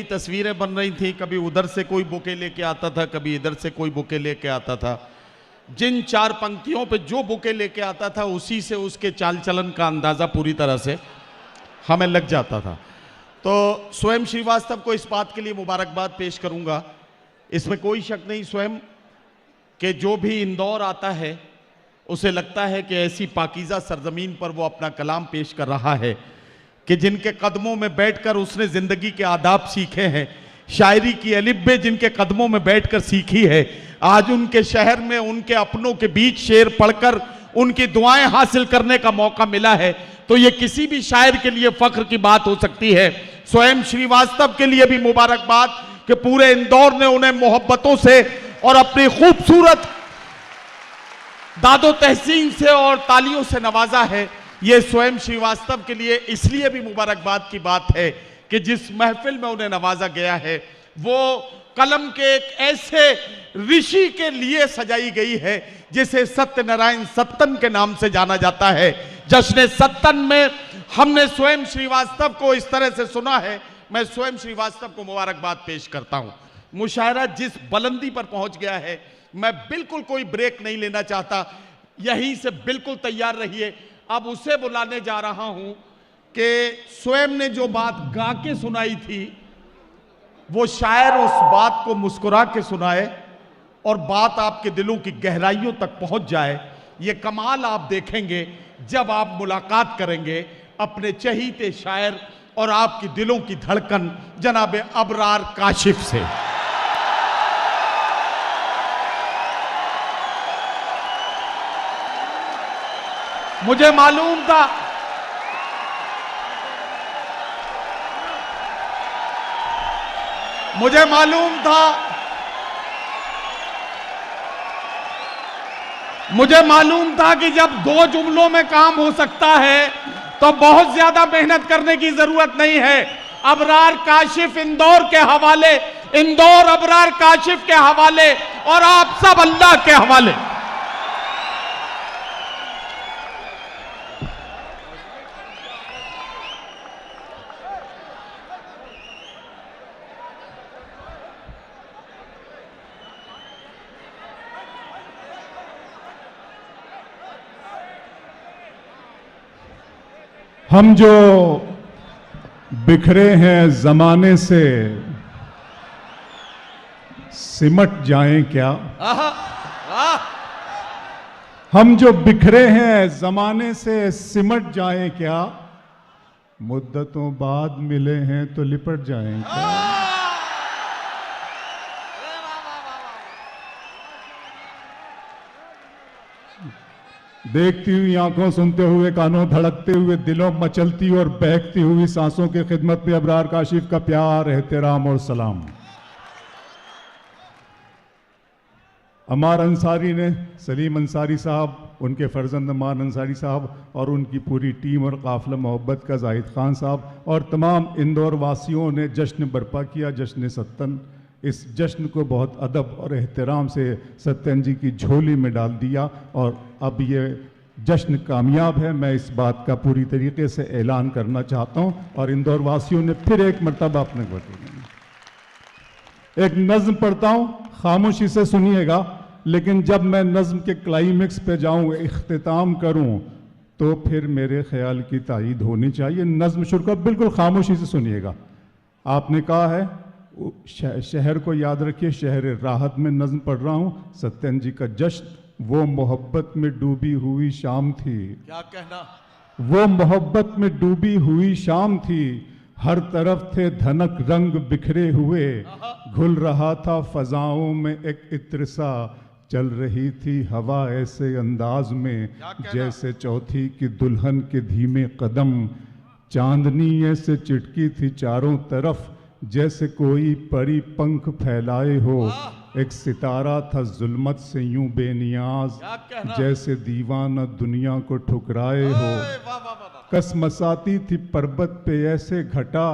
तस्वीरें बन रही थी, कभी उधर से कोई बुके लेके आता था, कभी इधर से कोई बुके लेके आता था। जिन चार पंक्तियों पे जो बुके लेके आता था उसी से उसके चाल चलन का अंदाज़ा पूरी तरह से हमें लग जाता था। तो स्वयं श्रीवास्तव को इस बात के लिए मुबारकबाद पेश करूंगा, इसमें कोई शक नहीं स्वयं कि जो भी इंदौर आता है उसे लगता है कि ऐसी पाकीज़ा सरजमीन पर वो अपना कलाम पेश कर रहा है कि जिनके कदमों में बैठकर उसने ज़िंदगी के आदाब सीखे हैं, शायरी की अलिब्बे जिनके कदमों में बैठकर सीखी है, आज उनके शहर में उनके अपनों के बीच शेर पढ़कर उनकी दुआएं हासिल करने का मौका मिला है, तो ये किसी भी शायर के लिए फख्र की बात हो सकती है। स्वयं श्रीवास्तव के लिए भी मुबारकबाद कि पूरे इंदौर ने उन्हें मोहब्बतों से और अपनी खूबसूरत दादो तहसीन से और तालियों से नवाजा है। ये स्वयं श्रीवास्तव के लिए इसलिए भी मुबारकबाद की बात है कि जिस महफिल में उन्हें नवाजा गया है वो कलम के एक ऐसे ऋषि के लिए सजाई गई है जिसे सत्यनारायण सत्तन के नाम से जाना जाता है। जश्न सत्तन में हमने स्वयं श्रीवास्तव को इस तरह से सुना है। मैं स्वयं श्रीवास्तव को मुबारकबाद पेश करता हूं। मुशायरा जिस बुलंदी पर पहुंच गया है, मैं बिल्कुल कोई ब्रेक नहीं लेना चाहता, यहीं से बिल्कुल तैयार रहिए। अब उसे बुलाने जा रहा हूं कि स्वयं ने जो बात गा के सुनाई थी वो शायर उस बात को मुस्कुरा के सुनाए और बात आपके दिलों की गहराइयों तक पहुंच जाए। ये कमाल आप देखेंगे जब आप मुलाकात करेंगे अपने चहीते शायर और आपकी दिलों की धड़कन जनाब अबरार काशिफ से। मुझे मालूम था कि जब दो जुमलों में काम हो सकता है तो बहुत ज्यादा मेहनत करने की जरूरत नहीं है। अबरार काशिफ इंदौर के हवाले, इंदौर अबरार काशिफ के हवाले और आप सब अल्लाह के हवाले। हम जो बिखरे हैं जमाने से सिमट जाएं क्या, हम जो बिखरे हैं जमाने से सिमट जाएं क्या, मुद्दतों बाद मिले हैं तो लिपट जाएं क्या। देखती हुई आंखों, सुनते हुए कानों, धड़कते हुए दिलों, मचलती और बहकती हुई सांसों की खिदमत में अबरार काशिफ का प्यार, एहतराम और सलाम। अमार अंसारी ने, सलीम अंसारी साहब, उनके फर्जंद अमार अंसारी साहब और उनकी पूरी टीम और काफिला मोहब्बत का जाहिद खान साहब और तमाम इंदौर वासियों ने जश्न बर्पा किया, जश्न सत्तन। इस जश्न को बहुत अदब और एहतराम से सत्यन जी की झोली में डाल दिया और अब ये जश्न कामयाब है। मैं इस बात का पूरी तरीके से ऐलान करना चाहता हूँ और इंदौर वासियों ने फिर एक मरतबा अपने एक नज्म पढ़ता हूँ, खामोशी से सुनिएगा, लेकिन जब मैं नज्म के क्लाइमेक्स पे जाऊँ, इख्तिताम करूँ, तो फिर मेरे ख्याल की तायीद होनी चाहिए। नज्म शुरू कर, बिल्कुल खामोशी से सुनिएगा। आपने कहा है शहर को याद रखिए, शहर राहत में नज्म पढ़ रहा हूँ। सत्यन जी का जश्न वो मोहब्बत में डूबी हुई शाम थी। क्या कहना? वो मोहब्बत में डूबी हुई शाम थी, हर तरफ थे धनक रंग बिखरे हुए, घुल रहा था फजाओं में एक इत्र सा, चल रही थी हवा ऐसे अंदाज में जैसे चौथी की दुल्हन के धीमे कदम, चांदनी ऐसे चिटकी थी चारों तरफ जैसे कोई परी पंख फैलाए हो, एक सितारा था जुल्मत से यूं बेनियाज जैसे दीवाना दुनिया को ठुकराए हो, कसमसाती थी पर्वत पे ऐसे घटा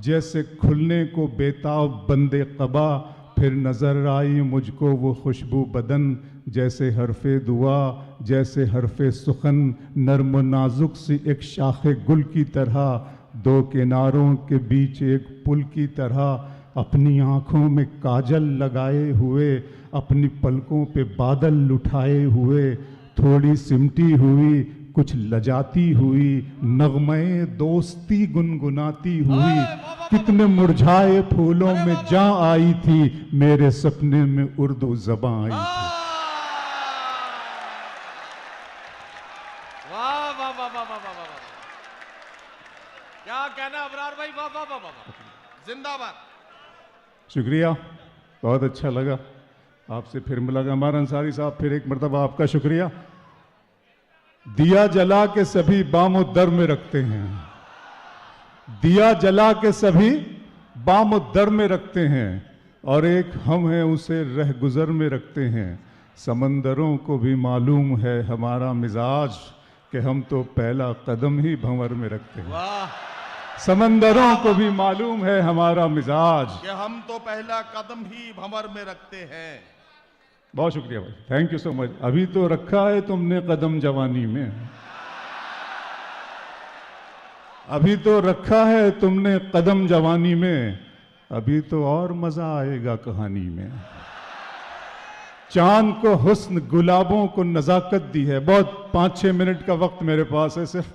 जैसे खुलने को बेताब बंदे कबा, फिर नजर आई मुझको वो खुशबू बदन जैसे हरफे दुआ, जैसे हरफे सुखन, नर्म नाजुक सी एक शाखे गुल की तरह, दो किनारों के बीच एक पुल की तरह अपनी आंखों में काजल लगाए हुए, अपनी पलकों पे बादल उठाए हुए, थोड़ी सिमटी हुई, कुछ लजाती हुई, नगमे दोस्ती गुनगुनाती हुई, कितने मुरझाए फूलों में जा आई थी, मेरे सपने में उर्दू ज़बां आई थी। वाह वाह वाह वाह वाह वाह वाह, क्या कहना अबरार भाई, वाह वाह वाह वाह, जिंदाबाद। शुक्रिया, बहुत अच्छा लगा आपसे फिर मिला। हमारा अंसारी साहब, फिर एक मरतबा आपका शुक्रिया। दिया जला के सभी बामो दर में रखते हैं, दिया जला के सभी बामो दर में रखते हैं, और एक हम हैं उसे रह गुजर में रखते हैं। समंदरों को भी मालूम है हमारा मिजाज कि हम तो पहला कदम ही भंवर में रखते हैं। वाह, समंदरों को भी मालूम है हमारा मिजाज कि हम तो पहला कदम ही भंवर में रखते हैं। बहुत शुक्रिया भाई, थैंक यू सो मच। अभी तो रखा है तुमने कदम जवानी में, अभी तो रखा है तुमने कदम जवानी में, अभी तो और मजा आएगा कहानी में। चांद को हुस्न गुलाबों को नजाकत दी है, बहुत 5-6 मिनट का वक्त मेरे पास है सिर्फ।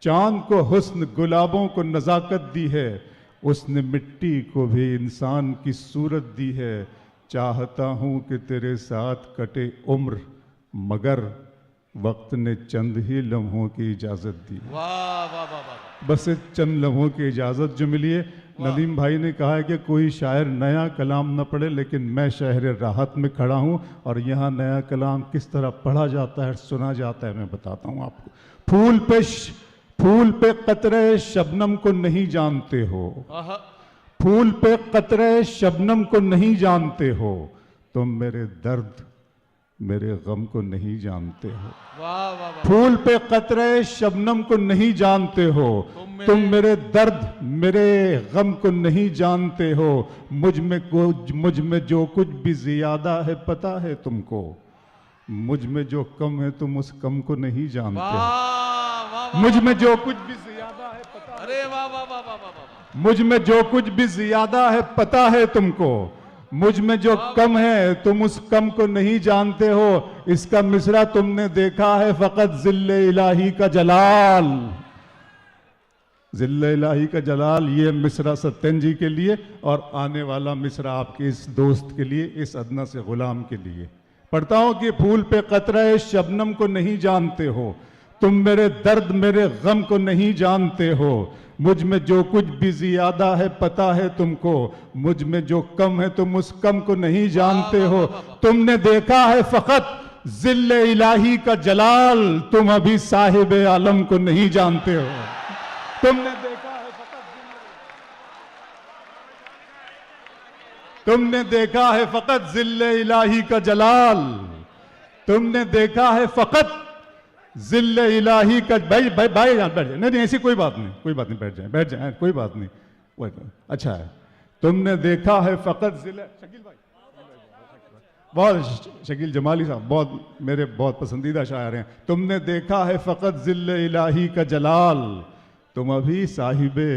चांद को हुस्न गुलाबों को नजाकत दी है, उसने मिट्टी को भी इंसान की सूरत दी है। चाहता हूं कि तेरे साथ कटे उम्र, मगर वक्त ने चंद ही लम्हों की इजाजत दी। वाह वाह वाह वाह, बस एक चंद लम्हों की इजाजत जो मिली है। नदीम भाई ने कहा है कि कोई शायर नया कलाम न पढ़े, लेकिन मैं शहर राहत में खड़ा हूं और यहाँ नया कलाम किस तरह पढ़ा जाता है, सुना जाता है, मैं बताता हूं आपको। फूल पे कतरे शबनम को नहीं जानते हो, फूल पे कतरे शबनम को नहीं जानते हो, तुम मेरे दर्द मेरे गम को नहीं जानते हो। वाह वाह वाह, फूल पे कतरे शबनम को नहीं जानते हो, तुम मेरे दर्द मेरे गम को नहीं जानते हो। मुझ में जो कुछ भी ज्यादा है पता है तुमको, मुझ में जो कम है तुम उस कम को नहीं जानते हो। मुझ में जो कुछ भी ज्यादा है पता, अरे वाह वाह वाह वाह वाह, मुझ में जो कुछ भी ज्यादा है पता है तुमको, मुझ में जो कम है तुम उस कम को नहीं जानते हो। इसका मिसरा तुमने देखा है फकत जिल्ले इलाही का जलाल, जिल्ले इलाही का जलाल। ये मिसरा सत्यन जी के लिए, और आने वाला मिसरा आपके इस दोस्त के लिए, इस अदना से गुलाम के लिए पढ़ता हूं कि फूल पे कतरे शबनम को नहीं जानते हो, तुम मेरे दर्द मेरे गम को नहीं जानते हो। मुझ में जो कुछ भी ज्यादा है पता है तुमको, मुझ में जो कम है तुम उस कम को नहीं जानते हो। तुमने देखा है फकत जिल्ले इलाही का जलाल, तुम अभी साहिब आलम को नहीं जानते हो। तुमने देखा है फकत, तुमने देखा है फकत जिल्ले इलाही का जलाल, तुमने देखा है फकत जिल्ले इलाही का। भाई भाई भाई बैठ जाए, नहीं ऐसी कोई बात नहीं, कोई बात नहीं, बैठ जाए कोई बात नहीं, अच्छा है। तुमने देखा है फकत जिले, शकील भाई बहुत, शकील जमाली साहब बहुत मेरे बहुत पसंदीदा शायर हैं। तुमने देखा है फकत जिल्ले इलाही का जलाल, तुम अभी साहिबे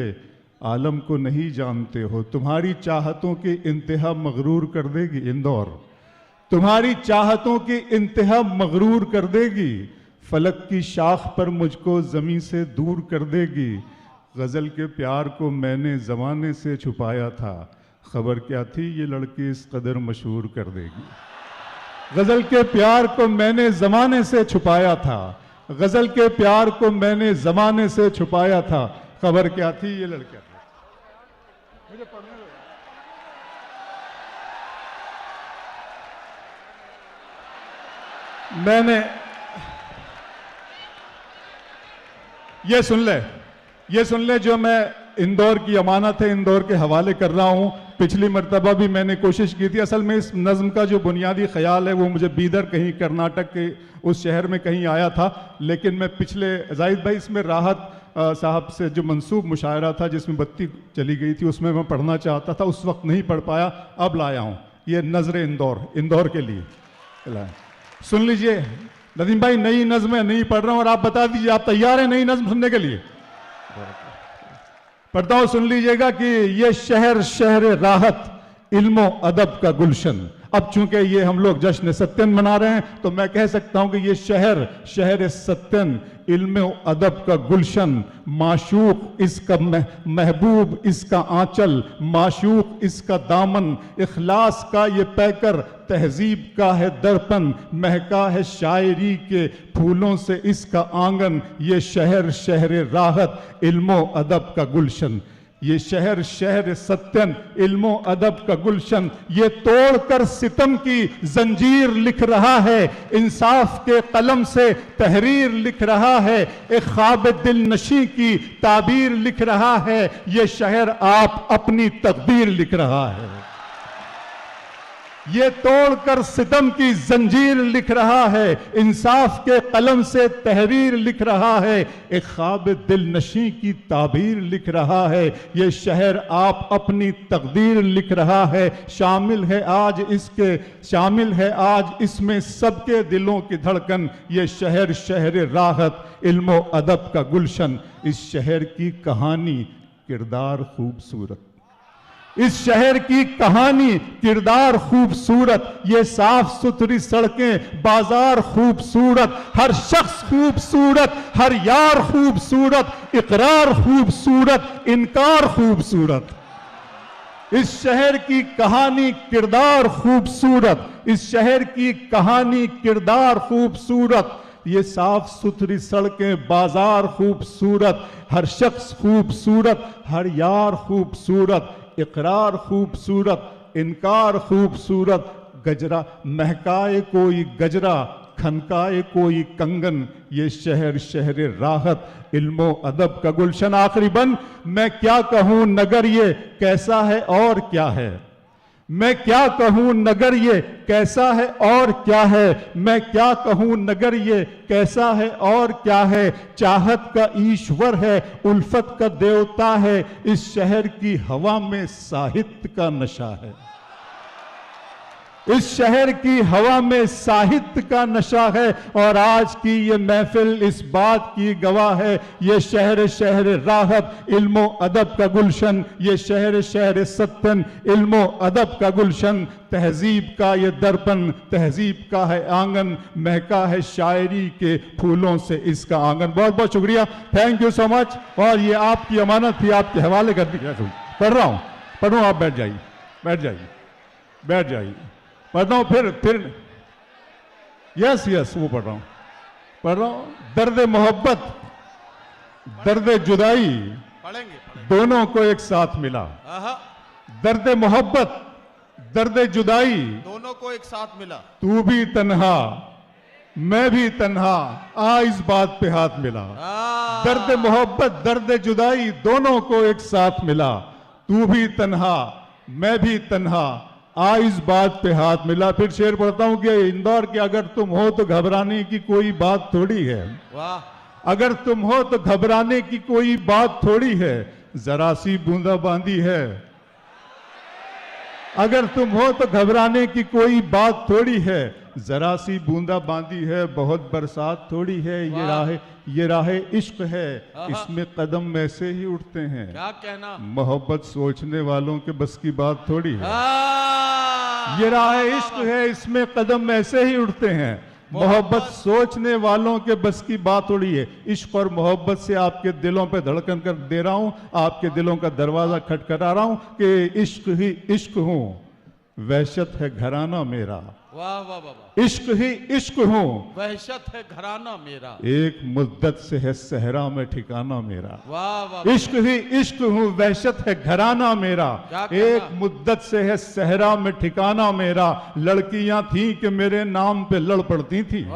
आलम को नहीं जानते हो। तुम्हारी चाहतों की इंतहा मगरूर कर देगी इंदौर, तुम्हारी चाहतों की इंतहा मगरूर कर देगी। फलक की शाख पर मुझको जमीन से दूर कर देगी। गजल के प्यार को मैंने जमाने से छुपाया था, खबर क्या थी ये लड़की इस कदर मशहूर कर देगी। गजल के प्यार को मैंने जमाने से छुपाया था, गजल के प्यार को मैंने जमाने से छुपाया था, खबर क्या थी ये लड़का। मुझे पढ़ने दो। मैंने ये सुन ले जो मैं इंदौर की अमानत है, इंदौर के हवाले कर रहा हूं। पिछली मर्तबा भी मैंने कोशिश की थी। असल में इस नज़्म का जो बुनियादी ख्याल है वो मुझे बीदर कहीं कर्नाटक के उस शहर में कहीं आया था, लेकिन मैं पिछले जाहिद भाई इसमें राहत साहब से जो मंसूब मुशायरा था जिसमें बत्ती चली गई थी उसमें मैं पढ़ना चाहता था, उस वक्त नहीं पढ़ पाया, अब लाया हूँ। ये नज़र इंदौर के लिए सुन लीजिए। नदीम भाई नई नज़्म है, नहीं पढ़ रहा हूँ और आप बता दीजिए आप तैयार हैं नई नज़्म सुनने के लिए? पढ़ता हूं, सुन लीजिएगा कि ये शहर शहर राहत इल्मो अदब का गुलशन। अब चूंकि ये हम लोग जश्न सत्यन मना रहे हैं तो मैं कह सकता हूं कि ये शहर शहर सत्यन इल्म अदब का गुलशन, माशूक इसका महबूब इसका आंचल, माशूक इसका दामन, इखलास का ये पैकर, तहजीब का है दर्पण, महका है शायरी के फूलों से इसका आंगन। ये शहर शहर राहत इल्मो अदब का गुलशन, ये शहर शहर सत्यन इल्मो अदब का गुलशन। ये तोड़कर सितम की जंजीर लिख रहा है, इंसाफ के कलम से तहरीर लिख रहा है, एक ख्वाब दिल नशी की ताबीर लिख रहा है। ये शहर आप अपनी तकदीर लिख रहा है। ये तोड़कर सितम की जंजीर लिख रहा है, इंसाफ के कलम से तहरीर लिख रहा है, एक ख्वाब दिल नशी की ताबीर लिख रहा है। ये शहर आप अपनी तकदीर लिख रहा है। शामिल है आज इसमें सबके दिलों की धड़कन। ये शहर शहर राहत इल्मो अदब का गुलशन। इस शहर की कहानी किरदार खूबसूरत, इस शहर की कहानी किरदार खूबसूरत। ये साफ सुथरी सड़कें बाजार खूबसूरत, हर शख्स खूबसूरत, हर यार खूबसूरत, इकरार खूबसूरत, इनकार खूबसूरत। इस शहर की कहानी किरदार खूबसूरत, इस शहर की कहानी किरदार खूबसूरत। ये साफ सुथरी सड़कें बाजार खूबसूरत, हर शख्स खूबसूरत, हर यार खूबसूरत, इकरार खूबसूरत, इनकार खूबसूरत। गजरा महकाए कोई गजरा, खनकाए कोई कंगन। ये शहर शहर राहत इल्मो अदब का गुलशन। आखिरी बंद, मैं क्या कहूं नगर ये कैसा है और क्या है, मैं क्या कहूं नगर ये कैसा है और क्या है, मैं क्या कहूं नगर ये कैसा है और क्या है। चाहत का ईश्वर है, उल्फत का देवता है, इस शहर की हवा में साहित्य का नशा है। इस शहर की हवा में साहित्य का नशा है। और आज की ये महफिल इस बात की गवाह है। ये शहर शहर राहत इल्मो अदब का गुलशन, ये शहर शहर सत्यन इल्मो अदब का गुलशन। तहजीब का ये दर्पण, तहजीब का है आंगन, महका है शायरी के फूलों से इसका आंगन। बहुत बहुत शुक्रिया, थैंक यू सो मच। और ये आपकी अमानत थी, आपके हवाले कर दी। पढ़ रहा हूँ, पढ़ूँ, आप बैठ जाइए, बैठ जाइए, बैठ जाइए। पढ़ता हूँ फिर यस वो पढ़ रहा हूँ। दर्द मोहब्बत दर्द जुदाई पढ़ेंगे दोनों को एक साथ मिला। दर्द मोहब्बत दर्द जुदाई दोनों को एक साथ मिला। तू भी तन्हा मैं भी तन्हा, आ इस बात पे हाथ मिला। दर्द मोहब्बत दर्द जुदाई दोनों को एक साथ मिला। तू भी तन्हा मैं भी तन्हा, आ इस बात पे हाथ मिला। फिर शेर पढ़ता हूं कि इंदौर के अगर तुम हो तो घबराने की कोई बात थोड़ी है। वाह। अगर तुम हो तो घबराने की कोई बात थोड़ी है, जरा सी बूंदाबांदी है। अगर तुम हो तो घबराने की कोई बात थोड़ी है, जरा सी बूंदाबांदी है, बहुत बरसात थोड़ी है। ये राह इश्क है, इसमें कदम ऐसे ही उठते हैं। क्या कहना, मोहब्बत सोचने वालों के बस की बात थोड़ी है। ये राह इश्क है, इसमें कदम ऐसे ही उठते हैं। मोहब्बत सोचने वालों के बस की बात थोड़ी है। इश्क और मोहब्बत से आपके दिलों पे धड़कन कर दे रहा हूं, आपके दिलों का दरवाजा खटखटा रहा हूं कि इश्क ही इश्क हूं, वहशत है घराना मेरा। वाह वाह वाह। इश्क ही इश्क हूं, वहशत है घराना मेरा। एक मुद्दत से है सहरा में ठिकाना मेरा। वाह वाह। इश्क ही इश्क हूं, वहशत है घराना मेरा। एक मुद्दत से है सहरा में ठिकाना मेरा। लड़कियां थीं कि मेरे नाम पे लड़ पड़ती थी।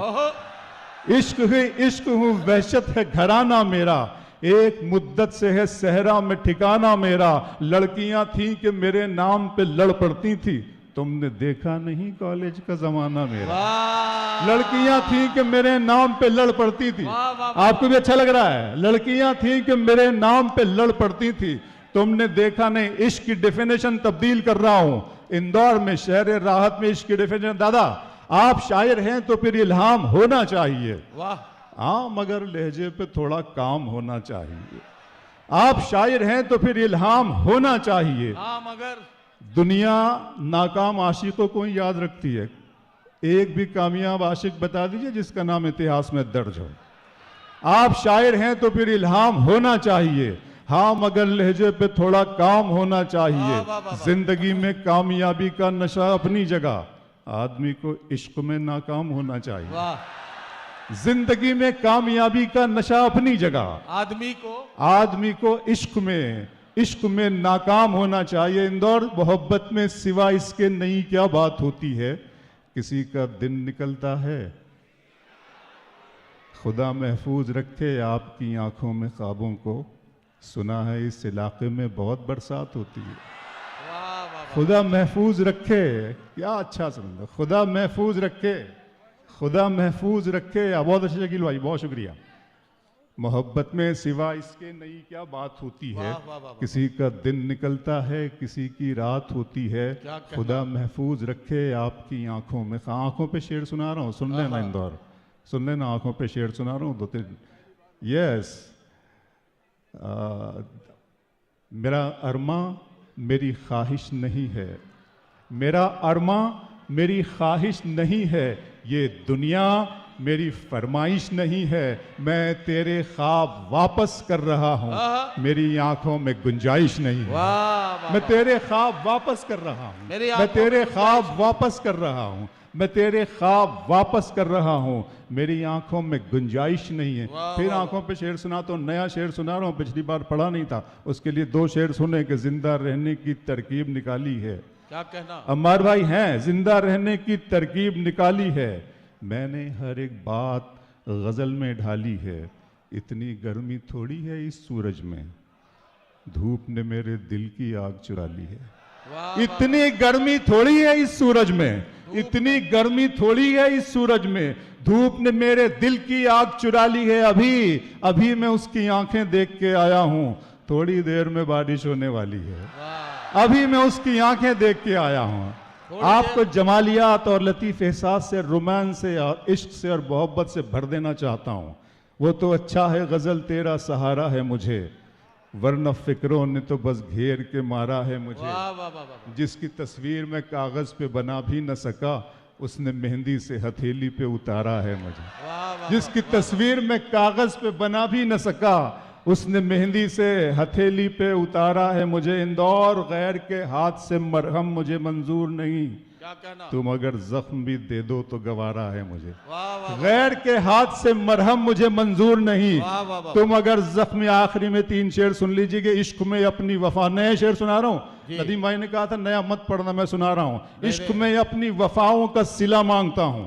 इश्क ही इश्क हूं, वहशत है घराना मेरा। एक मुद्दत से है सहरा में ठिकाना मेरा। लड़कियां थीं कि मेरे नाम पे लड़ पड़ती थी। तुमने देखा नहीं कॉलेज का जमाना मेरा। लड़कियां थीं कि मेरे नाम पे लड़ पड़ती थी। आपको भी अच्छा लग रहा है? लड़कियां थीं कि मेरे नाम पे लड़ पड़ती थी। तुमने देखा नहीं। इश्क की डेफिनेशन तब्दील कर रहा हूं। इंदौर में शहर राहत में इश्क की डेफिनेशन। दादा आप शायर हैं तो फिर इल्हाम होना चाहिए। वाह। हाँ, मगर लहजे पे थोड़ा काम होना चाहिए। आप शायर हैं तो फिर इल्हाम होना चाहिए। हाँ मगर दुनिया नाकाम आशिकों को ही याद रखती है। एक भी कामयाब आशिक बता दीजिए जिसका नाम इतिहास में दर्ज हो। आप शायर हैं तो फिर इल्हाम होना चाहिए। हाँ मगर लहजे पे थोड़ा काम होना चाहिए। वाह, वाह, वाह। जिंदगी में कामयाबी का नशा अपनी जगह, आदमी को इश्क में नाकाम होना चाहिए। वाह। जिंदगी में कामयाबी का नशा अपनी जगह, आदमी को इश्क में नाकाम होना चाहिए। इंदौर मोहब्बत में सिवा इसके नई क्या बात होती है। किसी का दिन निकलता है, खुदा महफूज रखे आपकी आंखों में ख्वाबों को। सुना है इस इलाके में बहुत बरसात होती है। खुदा महफूज रखे, क्या अच्छा समझो, खुदा महफूज रखे, खुदा महफूज रखे। बहुत अच्छे शकील भाई, बहुत शुक्रिया। मोहब्बत में सिवा इसके नई क्या बात होती है। किसी का दिन निकलता है, किसी की रात होती है। खुदा महफूज रखे आपकी आंखों में। आंखों पे शेर सुना रहा हूँ, सुन लेना इंदौर, सुन लेना। आंखों पे शेर सुना रहा हूँ, 2-3। यस, मेरा अरमा मेरी ख्वाहिश नहीं है, मेरा अरमा मेरी ख्वाहिश नहीं है। ये दुनिया मेरी फरमाइश नहीं है। मैं तेरे ख्वाब वापस कर रहा हूँ, मेरी आंखों में गुंजाइश नहीं है। मैं तेरे ख्वाब वापस कर रहा हूँ, मैं तेरे ख्वाब वापस कर रहा हूँ, मैं तेरे ख्वाब वापस कर रहा हूँ। मेरी आंखों में गुंजाइश नहीं है। फिर आंखों पे शेर सुना, तो नया शेर सुना रहा हूँ, पिछली बार पढ़ा नहीं था। उसके लिए 2 शेर सुने कि जिंदा रहने की तरकीब निकाली है। क्या कहना अम्मार भाई हैं, जिंदा रहने की तरकीब निकाली है। मैंने हर एक बात गजल में ढाली है। इतनी गर्मी थोड़ी है इस सूरज में, धूप ने मेरे दिल की आग चुरा ली है। इतनी गर्मी थोड़ी है इस सूरज में, इतनी गर्मी थोड़ी है इस सूरज में, धूप ने मेरे दिल की आग चुरा ली है। अभी मैं उसकी आंखें देख के आया हूं, थोड़ी देर में बारिश होने वाली है। अभी मैं उसकी आंखें देख के आया हूं। आपको जमालियात और लतीफ एहसास से, रोमांस से और इश्क से और मोहब्बत से भर देना चाहता हूं। वो तो अच्छा है गजल तेरा सहारा है मुझे, वरना फिक्रों ने तो बस घेर के मारा है मुझे। जिसकी तस्वीर मैं कागज पे बना भी न सका, उसने मेहंदी से हथेली पे उतारा है मुझे। जिसकी तस्वीर मैं कागज पे बना भी न सका, उसने मेहंदी से हथेली पे उतारा है मुझे। इंदौर गैर के हाथ से मरहम मुझे मंजूर नहीं, क्या कहना? तुम अगर जख्म भी दे दो तो गवारा है मुझे। गैर के हाथ से मरहम मुझे मंजूर नहीं, तुम अगर जख्म। आखिरी में 3 शेर सुन लीजिए कि इश्क में अपनी वफा। नए शेर सुना रहा हूँ, नदीम भाई ने कहा था नया मत पढ़ना, मैं सुना रहा हूँ। इश्क में अपनी वफाओं का सिला मांगता हूँ।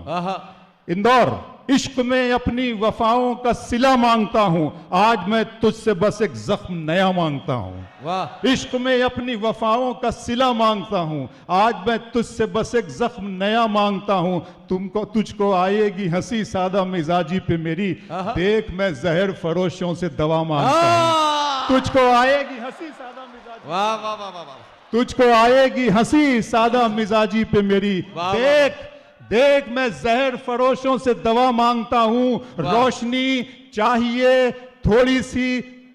इंदौर, इश्क में अपनी वफाओं का सिला मांगता हूं, आज मैं तुझसे बस एक जख्म नया मांगता हूं। इश्क में अपनी वफाओं का सिला मांगता हूं, आज मैं तुझसे बस एक जख्म नया मांगता हूं। तुझको आएगी हंसी सादा मिजाजी पे मेरी, देख मैं जहर फरोशों से दवा मांगता हूं। तुझको आएगी हंसी सादा मिजाजी, वाह वाह वाह वाह, तुझको आएगी हंसी सादा मिजाजी पे मेरी, देख मैं जहर फरोशों से दवा मांगता हूं। रोशनी चाहिए थोड़ी सी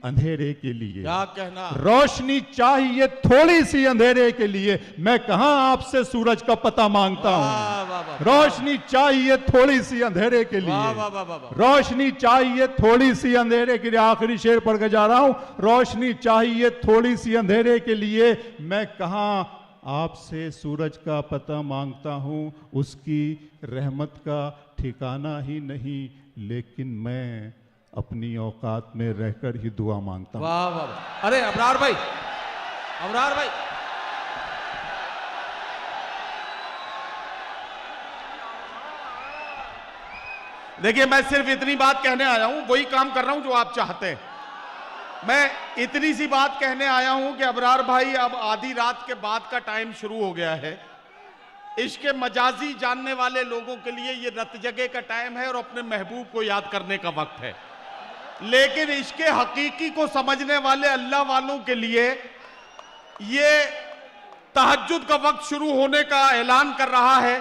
अंधेरे के लिए, क्या कहना? रोशनी चाहिए थोड़ी सी अंधेरे के लिए, मैं कहां आपसे सूरज का पता मांगता हूं। रोशनी चाहिए थोड़ी सी अंधेरे के लिए, रोशनी चाहिए थोड़ी सी अंधेरे के लिए। आखिरी शेर पढ़ के जा रहा हूं। रोशनी चाहिए थोड़ी सी अंधेरे के लिए, मैं कहां आपसे सूरज का पता मांगता हूं। उसकी रहमत का ठिकाना ही नहीं, लेकिन मैं अपनी औकात में रहकर ही दुआ मांगता हूं। वाह वाह, अरे अबरार भाई, अबरार भाई, देखिए मैं सिर्फ इतनी बात कहने आया हूं, वही काम कर रहा हूं जो आप चाहते हैं। मैं इतनी सी बात कहने आया हूं कि अबरार भाई, अब आधी रात के बाद का टाइम शुरू हो गया है। इश्क मजाजी जानने वाले लोगों के लिए ये रत जगह का टाइम है और अपने महबूब को याद करने का वक्त है। लेकिन इश्क हकीकी को समझने वाले अल्लाह वालों के लिए ये तहज्जुद का वक्त शुरू होने का ऐलान कर रहा है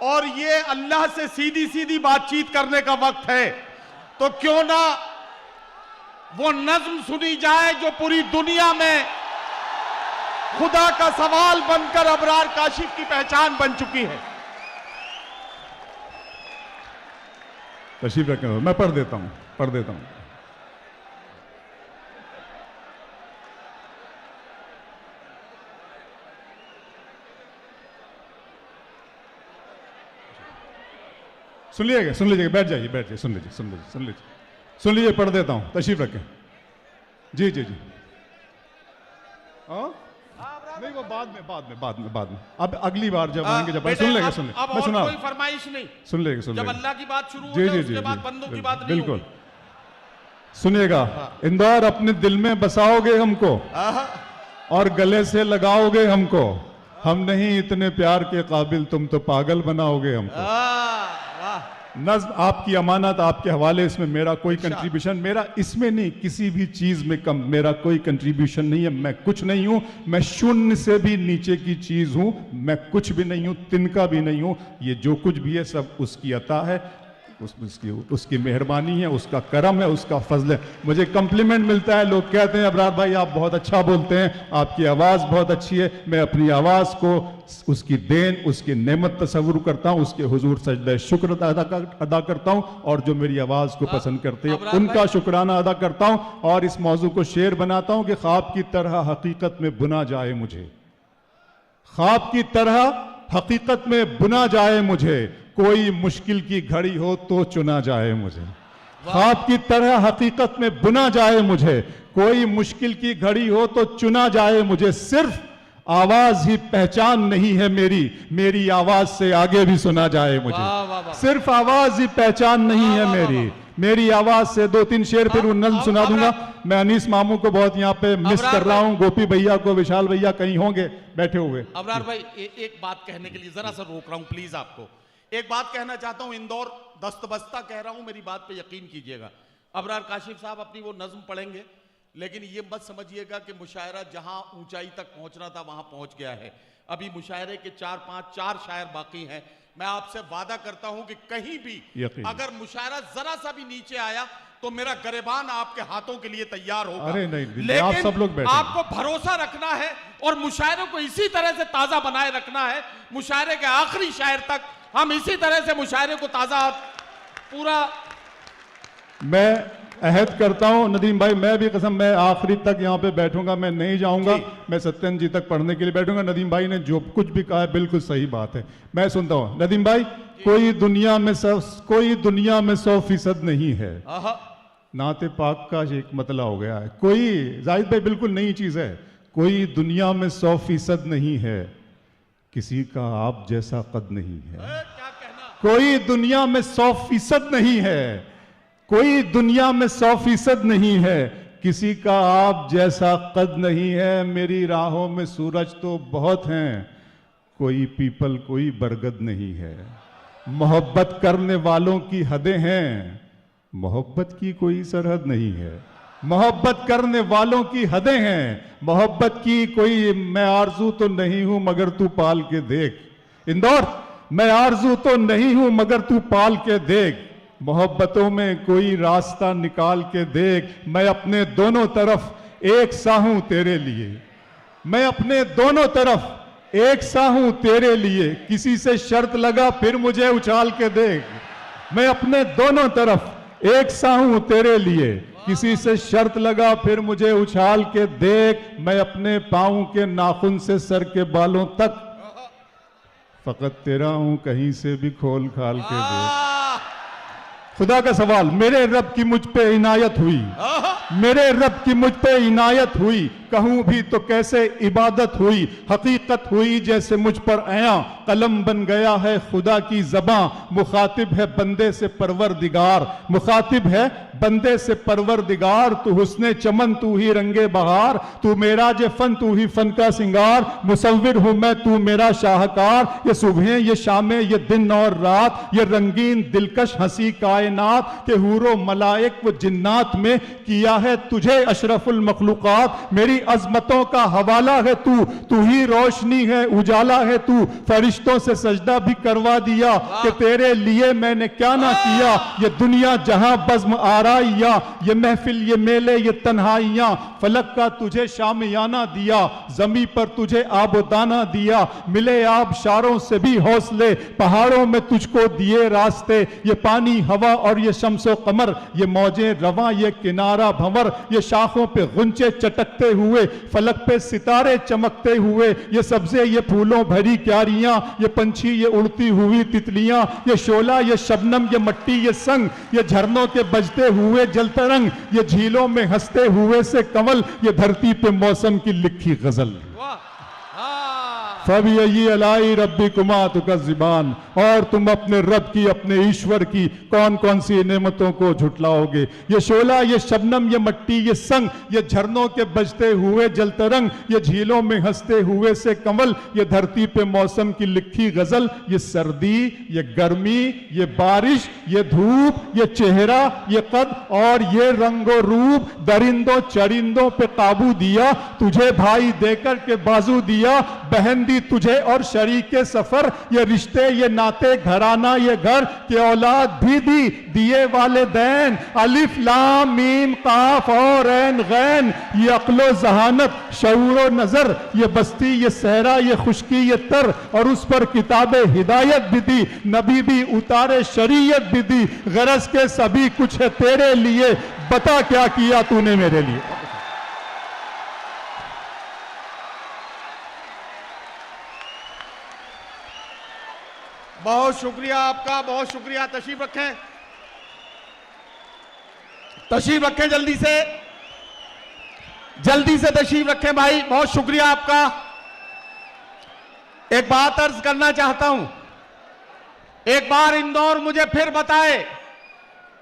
और ये अल्लाह से सीधी सीधी बातचीत करने का वक्त है। तो क्यों ना वो नज्म सुनी जाए जो पूरी दुनिया में खुदा का सवाल बनकर अबरार काशिफ की पहचान बन चुकी है। तशरीफ रखें, मैं पढ़ देता हूं। सुन लीजिएगा, बैठ जाइए, सुन लीजिए, पढ़ देता हूं, तशरीफ रखें। जी। हाँ नहीं, वो बाद में अब अगली बार जब आएंगे, जब सुन लेंगे। अब मैं सुना, कोई फरमाइश नहीं, सुन लेंगे। जब अल्लाह की बात शुरू हो जाए उसके बाद बंदों की बात नहीं बिल्कुल सुनिएगा। इंदौर अपने दिल में बसाओगे हमको और गले से लगाओगे हमको, हम नहीं इतने प्यार के काबिल, तुम तो पागल बनाओगे हमको। नज्म आपकी अमानत, आपके हवाले, इसमें मेरा कोई कंट्रीब्यूशन, मेरा इसमें नहीं, किसी भी चीज में कम मेरा कोई कंट्रीब्यूशन नहीं है। मैं कुछ नहीं हूं, मैं शून्य से भी नीचे की चीज हूं, मैं कुछ भी नहीं हूं, तिनका भी नहीं हूं। ये जो कुछ भी है सब उसकी अता है, उसकी मेहरबानी है, उसका करम है, उसका फजल है। मुझे कम्प्लीमेंट मिलता है, लोग कहते हैं अबरार भाई आप बहुत अच्छा बोलते हैं, आपकी आवाज़ बहुत अच्छी है। मैं अपनी आवाज़ को उसकी देन, उसकी नेमत तस्वुर करता हूं, उसके हुजूर सजदा शुक्र अदा करता हूं, और जो मेरी आवाज़ को पसंद करते हैं उनका शुक्राना अदा करता हूं, और इस मौजू को शेर बनाता हूं कि ख्वाब की तरह हकीकत में बुना जाए मुझे, ख्वाब की तरह हकीकत में बुना जाए मुझे, कोई मुश्किल की घड़ी हो तो चुना जाए मुझे। ख्वाब की तरह हकीकत में बुना जाए मुझे, कोई मुश्किल की घड़ी हो तो चुना जाए मुझे। सिर्फ आवाज ही पहचान नहीं है मेरी आवाज से आगे भी सुना जाए मुझे। सिर्फ आवाज ही पहचान नहीं है मेरी आवाज से। 2-3 शेर फिर नज्म सुना दूंगा। मैं अनीस मामू को बहुत यहाँ पे मिस कर रहा हूँ, गोपी भैया को, विशाल भैया कहीं होंगे बैठे हुए। अबरार भाई एक बात कहने के लिए जरा सा रोक रहा हूँ, प्लीज आपको एक बात कहना चाहता हूं। इंदौर दस्तबस्ता कह रहा हूं, मेरी बात पे यकीन कीजिएगा। अबरार काशिफ साहब अपनी वो नज्म पढ़ेंगे, लेकिन ये मत समझिएगा कि मुशायरा जहां ऊंचाई तक पहुंचना था वहां पहुंच गया है। अभी मुशायरे के 4 शायर बाकी हैं। मैं आपसे वादा करता हूं कि कहीं भी अगर मुशायरा जरा सा भी नीचे आया तो मेरा गरेबान आपके हाथों के लिए तैयार होगा। अरे नहीं, लेकिन आप सब लोग बैठे, आपको भरोसा रखना है और मुशायरे को इसी तरह से ताजा बनाए रखना है। मुशायरे के आखिरी शायर तक हम इसी तरह से मुशायरे को ताजा पूरा। मैं अहद करता हूं नदीम भाई, मैं भी कसम, मैं आखिरी तक यहां पे बैठूंगा, मैं नहीं जाऊंगा। मैं सत्यन जी तक पढ़ने के लिए बैठूंगा। नदीम भाई ने जो कुछ भी कहा है बिल्कुल सही बात है, मैं सुनता हूं। नदीम भाई, कोई दुनिया में 100% नहीं है। नाते पाक का एक मतला हो गया है। कोई, जाहिद भाई बिल्कुल नई चीज है, कोई दुनिया में 100% नहीं है, किसी का आप जैसा कद नहीं है। कोई दुनिया में 100% नहीं है, कोई दुनिया में 100% नहीं है, किसी का आप जैसा कद नहीं है। मेरी राहों में सूरज तो बहुत हैं, कोई पीपल कोई बरगद नहीं है। मोहब्बत करने वालों की हदें हैं, मोहब्बत की कोई सरहद नहीं है। मोहब्बत करने वालों की हदें हैं, मोहब्बत की कोई, मैं आरजू तो नहीं हूं मगर तू पाल के देख। इंदौर, मैं आरजू तो नहीं हूं मगर तू पाल के देख। मोहब्बतों में कोई रास्ता निकाल के देख। मैं अपने दोनों तरफ एक सा हूं तेरे लिए, मैं अपने दोनों तरफ एक सा हूं तेरे लिए। किसी से शर्त लगा फिर मुझे उछाल के देख। मैं अपने दोनों तरफ एक सा हूं तेरे लिए, किसी से शर्त लगा फिर मुझे उछाल के देख। मैं अपने पांव के नाखून से सर के बालों तक फकत तेरा हूं, कहीं से भी खोल खाल के देख। खुदा का सवाल, मेरे रब की मुझ पे इनायत हुई, मेरे रब की मुझ पे इनायत हुई, कहूं भी तो कैसे इबादत हुई। हकीकत हुई जैसे मुझ पर आया, कलम बन गया है खुदा की ज़बां। मुखातिब है बंदे से परवरदिगार, मुखातिब है बंदे से परवरदिगार। तू हुस्ने चमन, तू ही रंगे बहार, तू मेरा जे फन, तू ही फन का सिंगार। मुसव्विर हूं मैं, तू मेरा शाहकार। ये सुबह ये शामें ये दिन और रात, ये रंगीन दिलकश हंसी कायनात के हूरो मलाइक व जिन्नात में किया है तुझे अशरफुल मखलूकात। मेरी अजमतों का हवाला है तू, तू ही रोशनी है उजाला है तू। फरिश्तों से सजदा भी करवा दिया कि तेरे लिए मैंने क्या ना किया। ये दुनिया जहां बज़्म आरा गहराइयां, ये महफिल, ये मेले, ये तन्हाइयां, फलक का तुझे शामियाना दिया, जमी पर तुझे आबोदाना दिया, मिले आबशारों से भी हौसले, पहाड़ों में तुझको दिए रास्ते, ये पानी हवा और ये शम्सो कमर, ये मौजें रवा, ये किनारा भंवर, ये शाखों पे गुंचे चटकते हुए, फलक पे सितारे चमकते हुए, ये सब्जे, ये फूलों भरी क्यारियां, ये पंछी, ये उड़ती हुई तितलियां, ये शोला, ये शबनम, ये मट्टी, ये संग, ये झरनों के बजते हुए जलतरंग, ये झीलों में हंसते हुए से कंवल, ये धरती पे मौसम की लिखी गजल। फबी अलाई रब्बी कुमा तुकज़्ज़िबान, और तुम अपने रब की, अपने ईश्वर की कौन कौन सी नेमतों को झुटलाओगे। ये शोला, ये शबनम, ये मट्टी, ये संग, ये झरनों के बजते हुए जलतरंग, ये झीलों में हंसते हुए से कंवल, ये धरती पे मौसम की लिखी गजल, ये सर्दी, ये गर्मी, ये बारिश, ये धूप, ये चेहरा, ये कद और ये रंगो रूप, दरिंदों चरिंदों पे काबू दिया, तुझे भाई देकर के बाजू दिया, बहन दी तुझे और शरीके सफर, ये रिश्ते, ये नाते, घराना, ये घर के औलाद भी दी, दिए वाले दैन, अलिफ लाम मीम काफ और ऐन गैन, ये अक्लो जहानत, शऊरो नजर, ये बस्ती, ये सहरा, ये खुशकी, ये तर, और उस पर किताबे हिदायत भी दी, नबी भी उतारे, शरीयत भी दी, गरज के सभी कुछ है तेरे लिए, बता क्या किया तूने मेरे लिए। बहुत शुक्रिया आपका, बहुत शुक्रिया। तशरीफ रखें, तशरीफ रखें, जल्दी से तशरीफ रखें भाई, बहुत शुक्रिया आपका। एक बात अर्ज करना चाहता हूं, एक बार इंदौर मुझे फिर बताए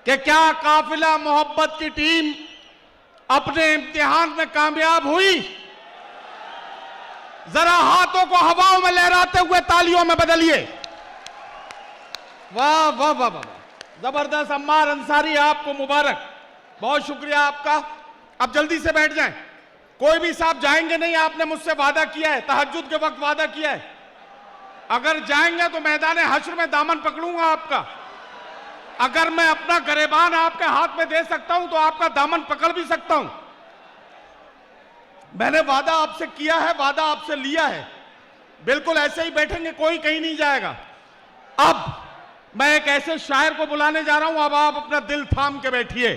कि क्या काफिला मोहब्बत की टीम अपने इम्तिहान में कामयाब हुई? जरा हाथों को हवाओं में लहराते हुए तालियों में बदलिए। वाह वाह वाह वाह, जबरदस्त। अम्मार अंसारी, आपको मुबारक, बहुत शुक्रिया आपका। अब जल्दी से बैठ जाएं, कोई भी साहब जाएंगे नहीं, आपने मुझसे वादा किया है, तहज्जुद के वक्त वादा किया है, अगर जाएंगे तो मैदान हश्र में दामन पकड़ूंगा आपका। अगर मैं अपना गरेबान आपके हाथ में दे सकता हूं तो आपका दामन पकड़ भी सकता हूं। मैंने वादा आपसे किया है, वादा आपसे लिया है, बिल्कुल ऐसे ही बैठेंगे, कोई कहीं नहीं जाएगा। अब मैं एक ऐसे शायर को बुलाने जा रहा हूं, अब आप अपना दिल थाम के बैठिए।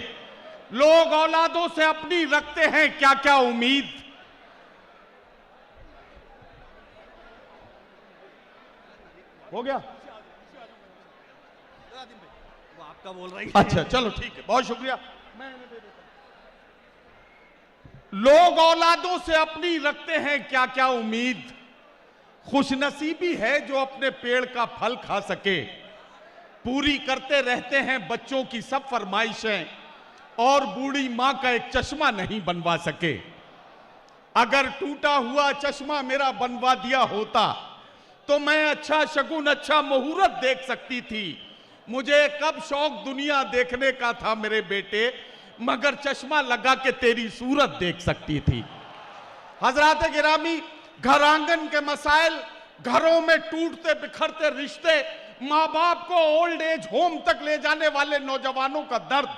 लोग औलादों से अपनी रखते हैं क्या क्या उम्मीद, हो गया वो आपका बोल रही है। अच्छा चलो ठीक है, बहुत शुक्रिया। लोग औलादों से अपनी रखते हैं क्या क्या उम्मीद, खुशनसीबी है जो अपने पेड़ का फल खा सके, पूरी करते रहते हैं बच्चों की सब फरमाइशें, और बूढ़ी मां का एक चश्मा नहीं बनवा सके। अगर टूटा हुआ चश्मा मेरा बनवा दिया होता तो मैं अच्छा शगुन, अच्छा मुहूर्त देख सकती थी। मुझे कब शौक दुनिया देखने का था मेरे बेटे, मगर चश्मा लगा के तेरी सूरत देख सकती थी। हजरात गिरामी, घर आंगन के मसाइल, घरों में टूटते बिखरते रिश्ते, माँ बाप को ओल्ड एज होम तक ले जाने वाले नौजवानों का दर्द,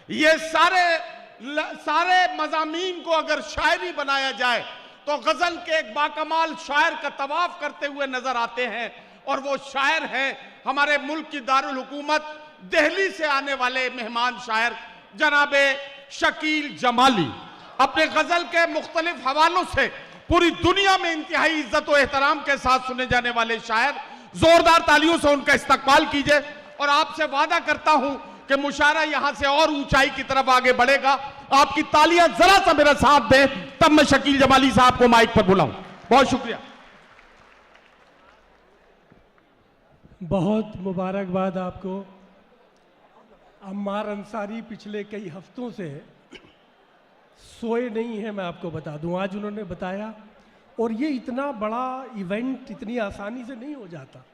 ये सारे मज़ामीन को अगर शायरी बनाया जाए तो गजल के एक बाकमाल शायर का तवाफ करते हुए नजर आते हैं, और वो शायर हैं हमारे मुल्क की दारुल हुकूमत दिल्ली से आने वाले मेहमान शायर जनाबे शकील जमाली। अपने गजल के मुख्तलिफ हवालों से पूरी दुनिया में इंतहाई इज्जत और एहतराम के साथ सुने जाने वाले शायर, जोरदार तालियों से उनका इस्तकबाल कीजिए। और आपसे वादा करता हूं कि मुशायरा यहां से और ऊंचाई की तरफ आगे बढ़ेगा। आपकी तालियां जरा सा मेरा साथ दें, तब मैं शकील जमाली साहब को माइक पर बुलाऊं। बहुत शुक्रिया। बहुत मुबारकबाद आपको। अम्मार अंसारी पिछले कई हफ्तों से सोए नहीं है, मैं आपको बता दूं, आज उन्होंने बताया। और ये इतना बड़ा इवेंट इतनी आसानी से नहीं हो जाता,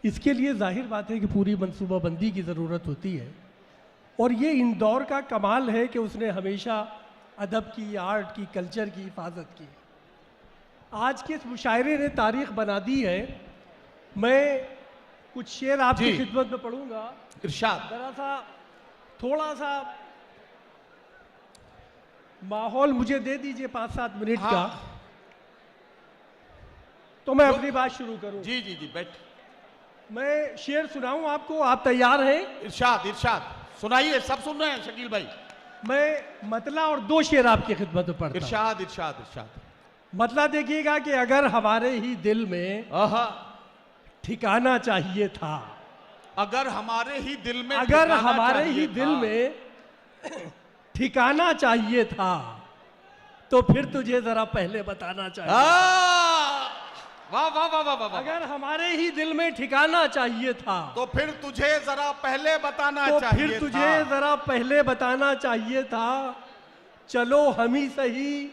इसके लिए जाहिर बात है कि पूरी मनसूबाबंदी की ज़रूरत होती है। और ये इंदौर का कमाल है कि उसने हमेशा अदब की, आर्ट की, कल्चर की हिफाजत की। आज के इस मुशायरे ने तारीख बना दी है। मैं कुछ शेर आपकी खिदमत में पढ़ूंगा। इरशाद। जरा सा थोड़ा सा माहौल मुझे दे दीजिए 5-7 मिनट हाँ। का, तो मैं अपनी बात शुरू करूं। जी जी जी, बैठ। मैं शेर सुनाऊं आपको, आप तैयार हैं? इरशाद इरशाद, सुनाइए, सब सुन रहे हैं शकील भाई। मैं मतला और 2 शेर आपकी खिदमत में पढ़ता हूं। इरशाद इरशाद इरशाद। मतला देखिएगा कि अगर हमारे ही दिल में आहा, ठिकाना चाहिए था, अगर हमारे ही दिल में अगर ठिकाना हमारे चाहिए ही दिल था, में ठिकाना चाहिए था, तो फिर तुझे जरा पहले बताना चाहिए। वाह वाह वाह वाह वाह। अगर हमारे ही दिल में ठिकाना चाहिए था, तो फिर तुझे जरा पहले बताना तो चाहिए फिर तुझे था। जरा पहले बताना चाहिए था। चलो हम ही सही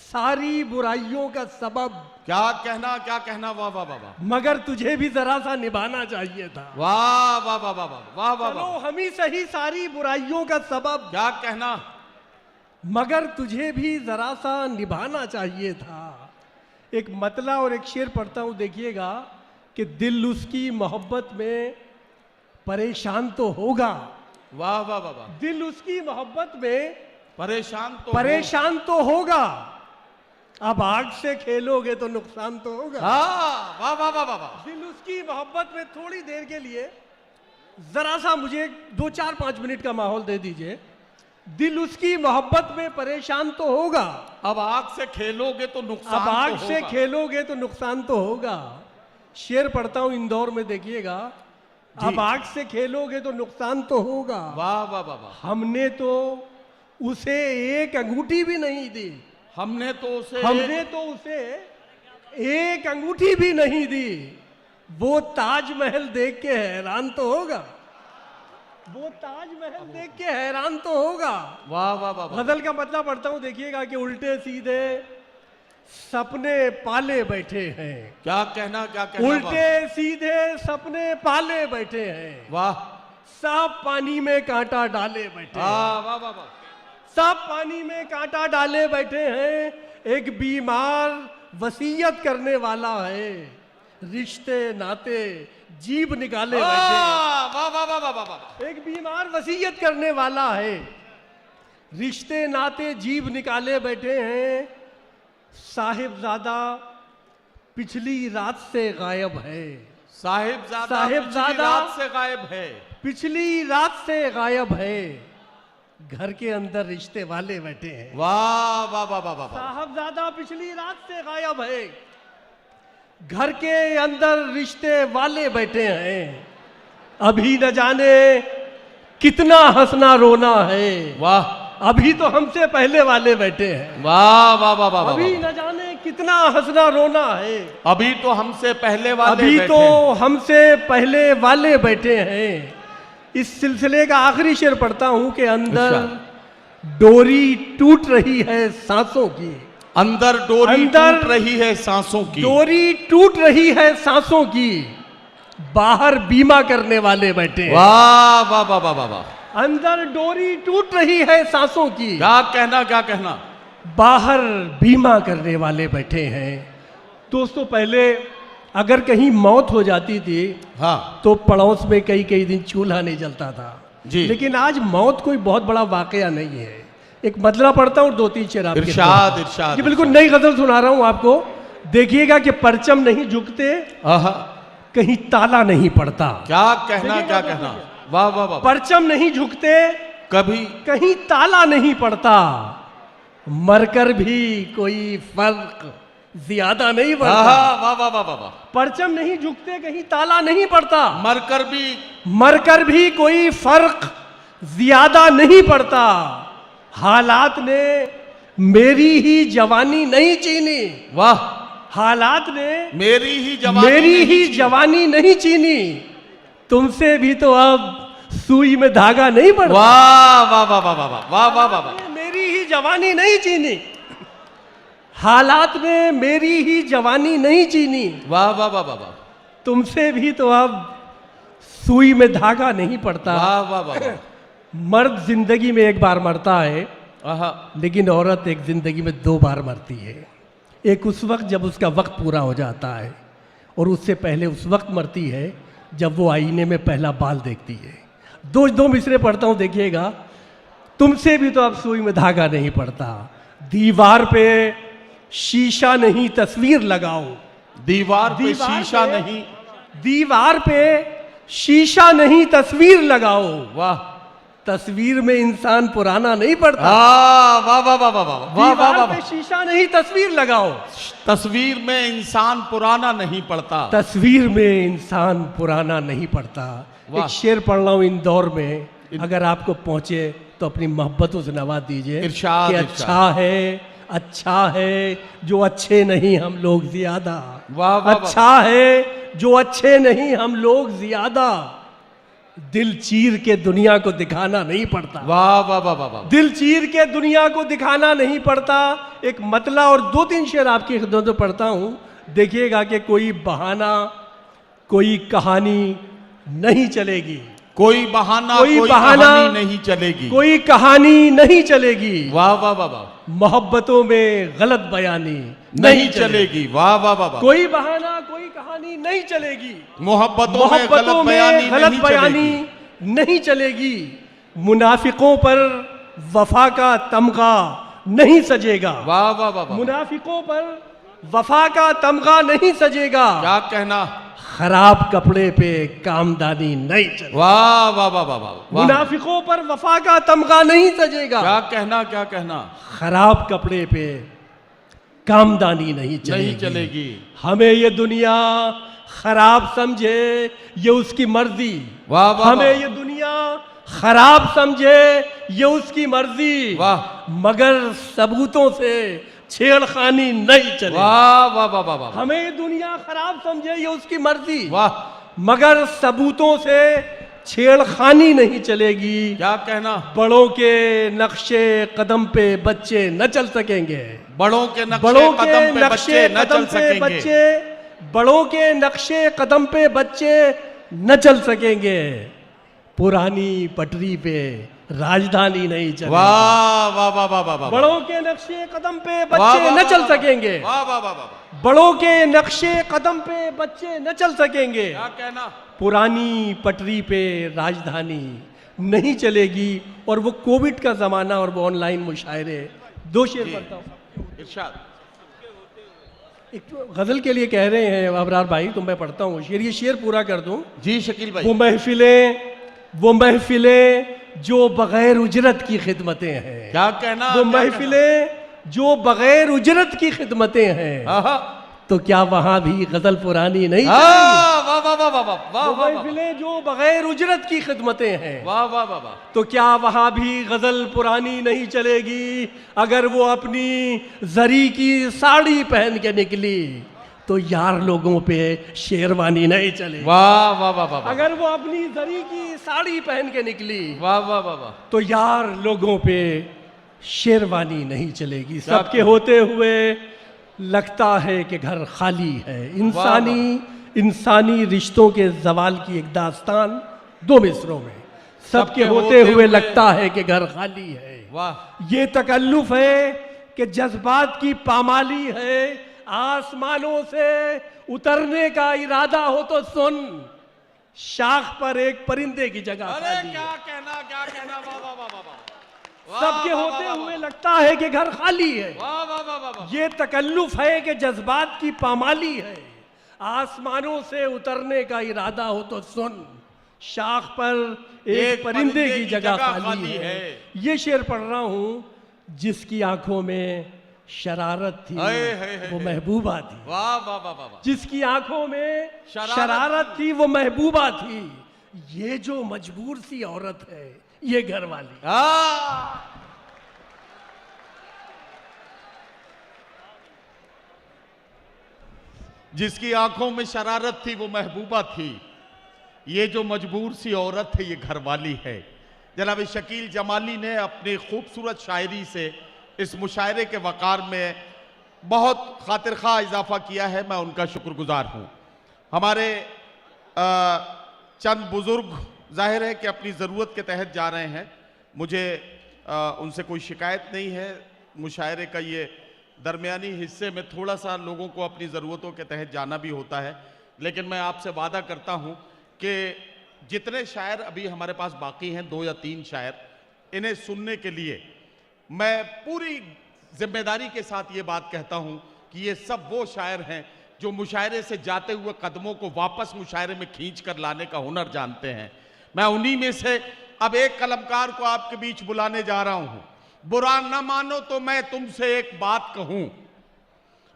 सारी बुराइयों का सबब, क्या कहना क्या कहना, वाह वाह वाह वाह मगर तुझे भी जरा सा निभाना चाहिए था। वाह वाह वाह वाह वाह वाह वाह चलो वाह। हम ही सही सारी बुराइयों का सबब, क्या कहना, मगर तुझे भी जरा सा निभाना चाहिए था। एक मतला और एक शेर पढ़ता हूं, देखिएगा कि दिल उसकी मोहब्बत में परेशान तो होगा, वाह वाह वाह वाह। दिल उसकी मोहब्बत में परेशान तो होगा। अब आग से खेलोगे तो नुकसान तो होगा। हाँ, वाह वाह वाह वाह वाह। दिल उसकी मोहब्बत में थोड़ी देर के लिए जरा सा मुझे 2-4-5 मिनट का माहौल दे दीजिए। दिल उसकी मोहब्बत में परेशान तो होगा, अब आग से खेलोगे तो नुकसान अब आग तो से होगा। खेलोगे तो नुकसान तो होगा। शेर पढ़ता हूं इंदौर में, देखिएगा। अब आग से खेलोगे तो नुकसान तो होगा। वाह वाह वाह वाह। हमने तो उसे एक अंगूठी भी नहीं दी, हमने तो उसे एक अंगूठी भी नहीं दी। वो ताजमहल देख के हैरान तो होगा, वो ताजमहल देख के हैरान तो होगा। वाह वाह वाह वाह। गजल का मतलब पढ़ता हूं, देखिएगा कि उल्टे सीधे सपने पाले बैठे हैं। क्या कहना क्या कहना, उल्टे सीधे सपने पाले बैठे हैं, वाह। सब पानी में कांटा डाले बैठे हैं, वाह वाह वाह वाह। सब पानी में कांटा डाले बैठे हैं। एक बीमार वसीयत करने वाला है, रिश्ते नाते जीभ निकाले बैठे हैं। वाह वाह वाह वाह वाह वाह। एक बीमार वसीयत करने वाला है, रिश्ते नाते जीभ निकाले बैठे हैं। साहिबजादा पिछली रात से गायब है, साहिबजादा पिछली रात से गायब है, पिछली रात से गायब है। घर के अंदर रिश्ते वाले बैठे हैं। वाह वाह वाह वाह वाह। साहिबजादा पिछली रात से गायब है, घर के अंदर रिश्ते वाले बैठे हैं। अभी न जाने कितना हंसना रोना है, वाह। अभी तो हमसे पहले वाले बैठे हैं। वाह वाह वाह वाह। अभी न जाने कितना हंसना रोना है, अभी तो हमसे पहले वाले अभी बैठे तो हैं। हमसे पहले वाले बैठे हैं। इस सिलसिले का आखिरी शेर पढ़ता हूं कि अंदर डोरी टूट रही है सांसों की, अंदर डोरी टूट रही है सांसों की, डोरी टूट रही है सांसों की। बाहर बीमा करने वाले बैठे हैं। वाह वाह वाह वाह वाह वाह। अंदर डोरी टूट रही है सांसों की, क्या कहना क्या कहना, बाहर बीमा करने वाले बैठे हैं। दोस्तों, पहले अगर कहीं मौत हो जाती थी, हाँ, तो पड़ोस में कई कई दिन चूल्हा नहीं जलता था जी। लेकिन आज मौत कोई बहुत बड़ा वाकया नहीं है। एक मतला पढ़ता हूँ, 2-3 शेर आपके इरशाद साथ। इरशाद। ये बिल्कुल नई गजल सुना रहा हूं आपको। देखिएगा कि परचम नहीं झुकते, आहा, कहीं ताला नहीं पड़ता। क्या कहना क्या कहना, वाह वाह वाह। परचम नहीं झुकते, कभी कहीं ताला नहीं पड़ता। मरकर भी कोई फर्क ज्यादा नहीं पड़ता। वाह वाह वाह वाह। परचम नहीं झुकते, कहीं ताला नहीं पड़ता। मरकर भी कोई फर्क ज्यादा नहीं पड़ता। हालात ने मेरी ही जवानी नहीं चीनी, वाह। हालात ने मेरी ही जवानी नहीं चीनी। तुमसे भी तो अब सुई में धागा नहीं पड़ता। वाह वाह वाह वाह वाह वाह वाह वाह वाह। मेरी ही जवानी नहीं चीनी, हालात ने मेरी ही जवानी नहीं चीनी। वाह वाह वाह वाह। तुमसे भी तो अब सुई में धागा नहीं पड़ता। वाह वाह वाह। मर्द जिंदगी में एक बार मरता है, आहा, लेकिन औरत एक जिंदगी में 2 बार मरती है। एक उस वक्त जब उसका वक्त पूरा हो जाता है, और उससे पहले उस वक्त मरती है जब वो आईने में पहला बाल देखती है। दो मिसरे पढ़ता हूं, देखिएगा। तुमसे भी तो अब सुई में धागा नहीं पड़ता, दीवार पे शीशा नहीं तस्वीर लगाओ। दीवार पे शीशा नहीं, दीवार पे शीशा नहीं तस्वीर लगाओ। वाह। तस्वीर में इंसान पुराना नहीं पड़ता। वाह वाह वाह वाह वाह वाह वाह वाह दीवार पे वाह। शीशा नहीं तस्वीर लगाओ। तस्वीर में इंसान पुराना नहीं पड़ता। तस्वीर में इंसान पुराना नहीं पड़ता। वाह। एक शेर पढ़ रहा हूं इंदौर में, अगर आपको पहुंचे तो अपनी मोहब्बतों से नवाज दीजिए। इरशाद, कि इरशाद। अच्छा है जो अच्छे नहीं हम लोग ज्यादा। वाह वाह वाह। अच्छा है जो अच्छे नहीं हम लोग ज्यादा। दिल चीर के दुनिया को दिखाना नहीं पड़ता। वाह वाह वाह वाह वाह। दिल चीर के दुनिया को दिखाना नहीं पड़ता। एक मतला और 2-3 शेर आपकी खिदमत में पढ़ता हूं, देखिएगा कि कोई बहाना, कोई कहानी नहीं चलेगी। कोई बहाना, कोई कोई बहाना, कहानी नहीं चलेगी। कोई कहानी नहीं चलेगी। वाह वाह वाह वाह। मोहब्बतों में गलत बयानी नहीं चलेगी। वाह वाह वाह वाह। कोई बहाना, कोई कहानी नहीं चलेगी। मोहब्बतों में गलत बयानी नहीं चलेगी। मुनाफिकों पर वफा का तमगा नहीं सजेगा। वाह वाह वाह वाह। मुनाफिकों पर वफा का तमगा नहीं सजेगा। क्या कहना। खराब कपड़े पे कामदानी नहीं चलेगी। वाह वाह वाह वाह वाह। मुनाफिकों पर वफा का तमगा नहीं सजेगा। क्या कहना, क्या कहना। खराब कपड़े पे कामदानी नहीं चलेगी। हमें ये दुनिया खराब समझे ये उसकी मर्जी। वाह वाह। हमें ये दुनिया खराब समझे ये उसकी मर्जी। वाह। मगर सबूतों से छेड़खानी नहीं चले। वाह वाह वाह वाह वाह। हमें ये दुनिया खराब समझे ये उसकी मर्जी। वाह। मगर सबूतों से छेड़खानी नहीं चलेगी। क्या कहना। बड़ों के नक्शे कदम पे बच्चे न चल सकेंगे। बड़ों के नक्शे कदम पे बच्चे न चल सकेंगे। बड़ों के नक्शे कदम पे बच्चे न चल सकेंगे। पुरानी पटरी पे राजधानी नहीं चलेगी। वाह वाह वाह वाह वाह। बड़ों के नक्शे कदम पे बच्चे न चल सकेंगे। वाह वाह वाह वाह। बड़ों के नक्शे कदम पे बच्चे न चल सकेंगे। क्या कहना। पुरानी पटरी पे राजधानी नहीं चलेगी। और वो कोविड का जमाना और वो ऑनलाइन मुशायरे। 2 शेर पढ़ता हूं। इरशाद। एक तो गजल के लिए कह रहे हैं अबरार भाई, तो मैं पढ़ता हूँ शेर। ये शेर पूरा कर दूं। जी शकील भाई। वो महफिलें जो बगैर उजरत की खिदमतें हैं। क्या कहना। वो महफिलें जो बगैर उजरत की खिदमतें हैं। तो क्या वहां भी गजल पुरानी नहीं चलेगी? वाह वाह वाह वाह वाह। वो महफिलें जो बगैर उजरत की खिदमतें हैं। वाह वाह वाह वाह। तो क्या वहां भी गजल पुरानी नहीं चलेगी? अगर वो अपनी जरी की साड़ी पहन के निकली तो यार लोगों पे शेरवानी नहीं चलेगी। वाह वाह वाह वाह। अगर वो अपनी जरी की साड़ी पहन के निकली वाह वाह वाह वाह। तो यार लोगों पे शेरवानी नहीं चलेगी। सबके होते हुए लगता है कि घर खाली है। इंसानी रिश्तों के जवाल की एक दास्तान 2 मिसरों में। सबके होते हुए लगता है कि घर खाली है। वाह। ये तकल्लुफ है कि जज्बात की पामाली है। आसमानों से उतरने का इरादा हो तो सुन, शाख पर एक परिंदे की जगह अरे खाली है। क्या कहना, क्या कहना। वाह वाह वाह वाह। सबके होते हुए लगता है कि घर खाली है। वाह वाह वाह वाह। ये तकल्लुफ है कि जज्बात की पामाली है। आसमानों से उतरने का इरादा हो तो सुन, शाख पर एक परिंदे की जगह खाली है। ये शेर पढ़ रहा हूं। जिसकी आंखों में शरारत थी वो महबूबा थी। वाह वाह वाह वाह। जिसकी आंखों में शरारत थी वो महबूबा थी। ये जो मजबूर सी औरत है ये घर वाली। जिसकी आंखों में शरारत थी वो महबूबा थी। ये जो मजबूर सी औरत है ये घरवाली है। जनाब शकील जमाली ने अपनी खूबसूरत शायरी से इस मुशायरे के वक़ार में बहुत खातिर खा इजाफा किया है। मैं उनका शुक्रगुजार हूँ। हमारे चंद बुजुर्ग जाहिर है कि अपनी ज़रूरत के तहत जा रहे हैं। मुझे उनसे कोई शिकायत नहीं है। मुशायरे का ये दरमियानी हिस्से में थोड़ा सा लोगों को अपनी ज़रूरतों के तहत जाना भी होता है, लेकिन मैं आपसे वादा करता हूँ कि जितने शायर अभी हमारे पास बाकी हैं, 2 या 3 शायर, इन्हें सुनने के लिए मैं पूरी जिम्मेदारी के साथ ये बात कहता हूं कि ये सब वो शायर हैं जो मुशायरे से जाते हुए कदमों को वापस मुशायरे में खींच कर लाने का हुनर जानते हैं। मैं उन्हीं में से अब एक कलमकार को आपके बीच बुलाने जा रहा हूं। बुरा न मानो तो मैं तुमसे एक बात कहूं,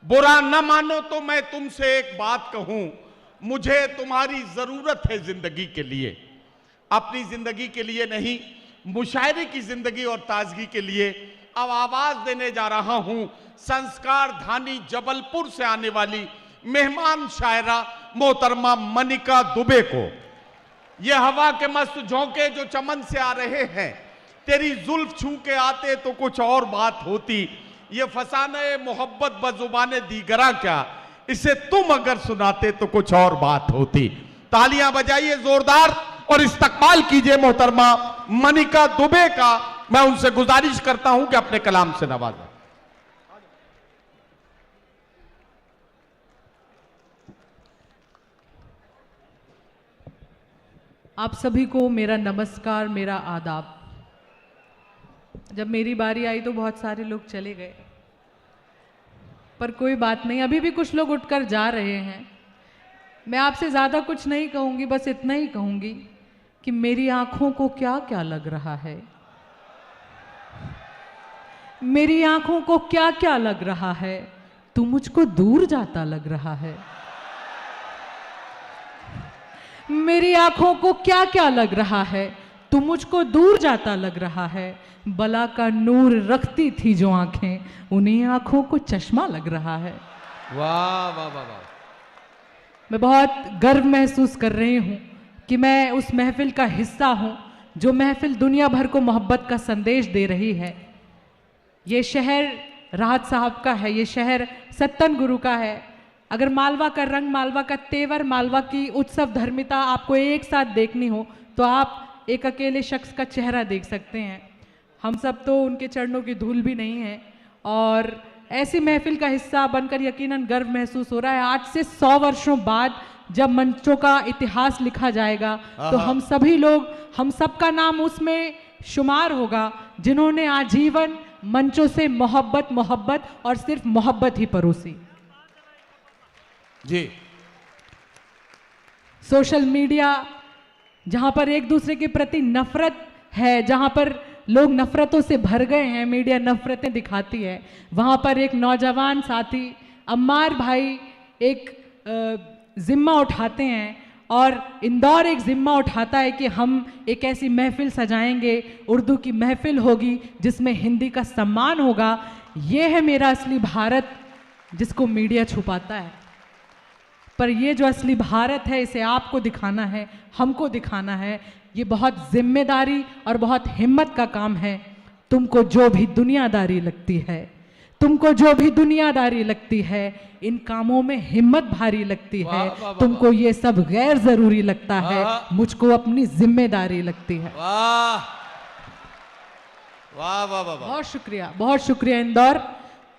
बुरा न मानो तो मैं तुमसे एक बात कहूं, मुझे तुम्हारी जरूरत है जिंदगी के लिए। अपनी जिंदगी के लिए नहीं, मुशायरे की जिंदगी और ताजगी के लिए अब आवाज देने जा रहा हूं संस्कार धानी जबलपुर से आने वाली मेहमान शायरा मोहतरमा मनिका दुबे को। ये हवा के मस्त झोंके जो चमन से आ रहे हैं, तेरी जुल्फ छू के आते तो कुछ और बात होती। ये फसाने मोहब्बत बजुबाने दीगरा क्या, इसे तुम अगर सुनाते तो कुछ और बात होती। तालियां बजाइए जोरदार और इस्तकबाल कीजिए मोहतरमा मनिका दुबे का। मैं उनसे गुजारिश करता हूं कि अपने कलाम से नवाजें। आप सभी को मेरा नमस्कार, मेरा आदाब। जब मेरी बारी आई तो बहुत सारे लोग चले गए, पर कोई बात नहीं, अभी भी कुछ लोग उठकर जा रहे हैं। मैं आपसे ज़्यादा कुछ नहीं कहूँगी, बस इतना ही कहूँगी कि मेरी आँखों को क्या क्या लग रहा है, मेरी आँखों को क्या क्या लग रहा है, तू मुझको दूर जाता लग रहा है। मेरी आंखों को क्या क्या लग रहा है, तू मुझको दूर जाता लग रहा है। बला का नूर रखती थी जो आंखें, उन्हीं आंखों को चश्मा लग रहा है। वाह वाह वाह वाह। मैं बहुत गर्व महसूस कर रही हूं कि मैं उस महफिल का हिस्सा हूं जो महफिल दुनिया भर को मोहब्बत का संदेश दे रही है। ये शहर राहत साहब का है, ये शहर सत्तन गुरु का है। अगर मालवा का रंग, मालवा का तेवर, मालवा की उत्सव धर्मिता आपको एक साथ देखनी हो तो आप एक अकेले शख्स का चेहरा देख सकते हैं। हम सब तो उनके चरणों की धूल भी नहीं है और ऐसी महफिल का हिस्सा बनकर यकीनन गर्व महसूस हो रहा है। आज से 100 वर्षों बाद जब मंचों का इतिहास लिखा जाएगा तो हम सभी लोग, हम सबका नाम उसमें शुमार होगा जिन्होंने आजीवन मंचों से मोहब्बत मोहब्बत और सिर्फ मोहब्बत ही परोसी। जी, सोशल मीडिया जहां पर एक दूसरे के प्रति नफरत है, जहां पर लोग नफरतों से भर गए हैं, मीडिया नफरतें दिखाती है, वहां पर एक नौजवान साथी अम्मार भाई एक जिम्मा उठाते हैं और इंदौर एक जिम्मा उठाता है कि हम एक ऐसी महफिल सजाएंगे, उर्दू की महफिल होगी जिसमें हिंदी का सम्मान होगा। ये है मेरा असली भारत जिसको मीडिया छुपाता है, पर ये जो असली भारत है इसे आपको दिखाना है, हमको दिखाना है। ये बहुत जिम्मेदारी और बहुत हिम्मत का काम है। तुमको जो भी दुनियादारी लगती है, तुमको जो भी दुनियादारी लगती है, इन कामों में हिम्मत भारी लगती है। वाह, वाह, वाह, तुमको ये सब गैर जरूरी लगता है, मुझको अपनी जिम्मेदारी लगती है। वाह वाह वाह वाह। बहुत शुक्रिया, बहुत शुक्रिया इंदौर।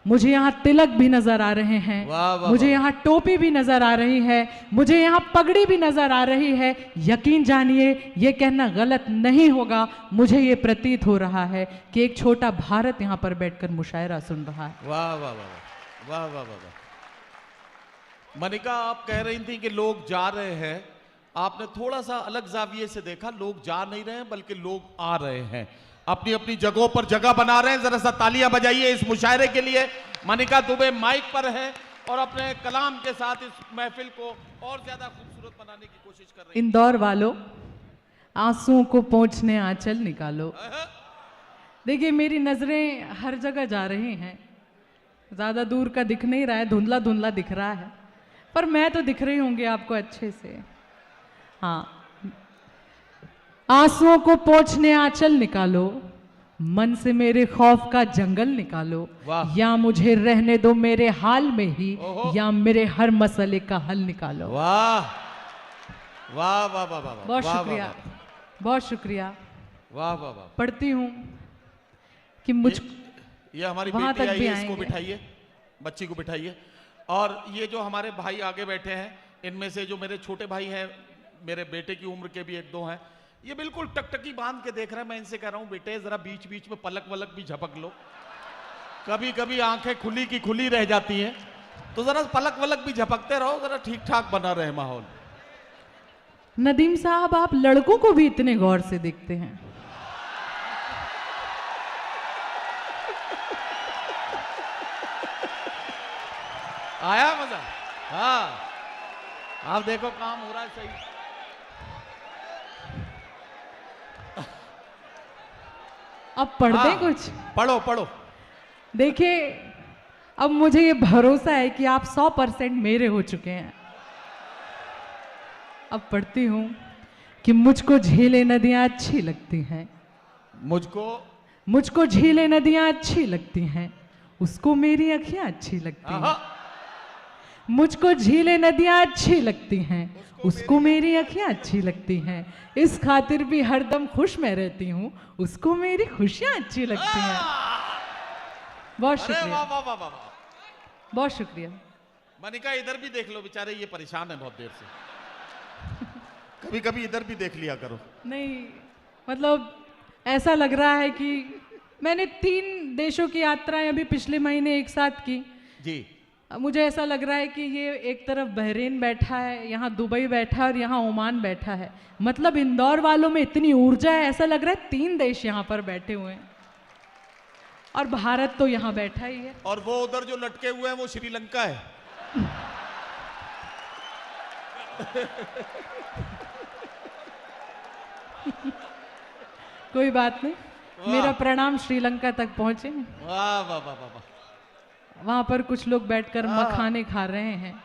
मुझे यहाँ तिलक भी नजर आ रहे हैं, वाह, वाह, मुझे यहाँ टोपी भी नजर आ रही है, मुझे यहाँ पगड़ी भी नजर आ रही है। यकीन जानिए ये कहना गलत नहीं होगा, मुझे ये प्रतीत हो रहा है कि एक छोटा भारत यहाँ पर बैठकर मुशायरा सुन रहा है। वाह वाह वाह वाह वाह वाह। मनिका, आप कह रही थी कि लोग जा रहे हैं, आपने थोड़ा सा अलग जाविये से देखा। लोग जा नहीं रहे हैं बल्कि लोग आ रहे हैं, अपनी अपनी जगहों पर जगह बना रहे हैं। जरा सा तालियां बजाइए इस मुशायरे के लिए। मनिका दुबे माइक पर है और अपने कलाम के साथ इस महफिल को और ज्यादा खूबसूरत बनाने की कोशिश कर रही है। इंदौर वालों, आंसुओं को पोंछने आंचल निकालो। देखिए मेरी नजरें हर जगह जा रही हैं, ज्यादा दूर का दिख नहीं रहा है, धुंधला धुंधला दिख रहा है, पर मैं तो दिख रही होंगी आपको अच्छे से। हाँ, आंसुओं को पोंछने आंचल निकालो, मन से मेरे खौफ का जंगल निकालो, या मुझे रहने दो मेरे हाल में ही, या मेरे हर मसले का हल निकालो। वाह वाह वाह वाह वाह। बहुत शुक्रिया, बहुत शुक्रिया। वाह वाह वाह। पढ़ती हूँ कि मुझ ये हमारी वहां बेटी तक आई भी है, इसको आएंगे। बिठाइए, बच्ची को बिठाइए। और ये जो हमारे भाई आगे बैठे हैं, इनमें से जो मेरे छोटे भाई हैं मेरे बेटे की उम्र के भी एक दो हैं, ये बिल्कुल टकटकी बांध के देख रहे हैं। मैं इनसे कह रहा हूं बेटे जरा बीच बीच में पलक वलक भी झपक लो, कभी कभी आंखें खुली की खुली रह जाती हैं, तो जरा पलक वलक भी झपकते रहो, जरा ठीक ठाक बना रहे माहौल। नदीम साहब, आप लड़कों को भी इतने गौर से देखते हैं? आया मजा? हाँ, आप देखो काम हो रहा है सही। अब पढ़ते हैं हाँ, कुछ? पढ़ो पढ़ो। देखिए, अब मुझे ये भरोसा है कि आप 100% मेरे हो चुके हैं। अब पढ़ती हूँ कि मुझको झीलें नदियाँ अच्छी लगती हैं, मुझको झीलें नदियाँ अच्छी लगती हैं, उसको मेरी अखियाँ अच्छी लगती हैं। मुझको झीलें नदियाँ अच्छी लगती हैं, उसको मेरी अखियाँ अच्छी लगती हैं, इस खातिर भी हरदम खुश मैं रहती हूँ, उसको मेरी खुशियाँ अच्छी लगती हैं। बहुत अरे शुक्रिया, वाह वाह वाह वाह। बहुत शुक्रिया। मनिका इधर भी देख लो, बेचारे ये परेशान है बहुत देर से, कभी कभी इधर भी देख लिया करो। नहीं, मतलब ऐसा लग रहा है कि मैंने 3 देशों की यात्राएं अभी पिछले महीने एक साथ की जी। मुझे ऐसा लग रहा है कि ये एक तरफ बहरीन बैठा है, यहाँ दुबई बैठा है और यहाँ ओमान बैठा है। मतलब इंदौर वालों में इतनी ऊर्जा है, ऐसा लग रहा है 3 देश यहाँ पर बैठे हुए हैं और भारत तो यहाँ बैठा ही है। और वो उधर जो लटके हुए हैं वो श्रीलंका है। कोई बात नहीं, मेरा प्रणाम श्रीलंका तक पहुंचे। वाह वाह वाह वाह वाह। वहां पर कुछ लोग बैठकर मखाने खा रहे हैं,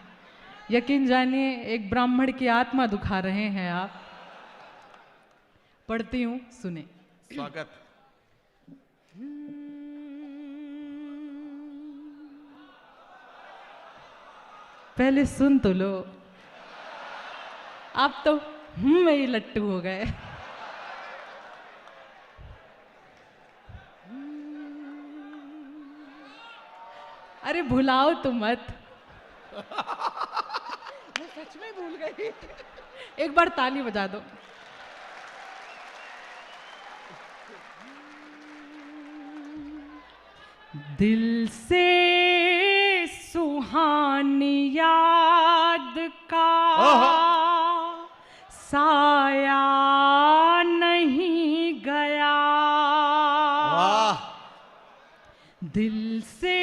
यकीन जानिए एक ब्राह्मण की आत्मा दुखा रहे हैं आप। पढ़ती हूं, सुने। स्वागत। पहले सुन तो लो, आप तो में ही लट्टू हो गए। अरे भुलाओ तो मत, मैं सच में भूल गई। एक बार ताली बजा दो। दिल से सुहानी याद का साया नहीं गया, दिल से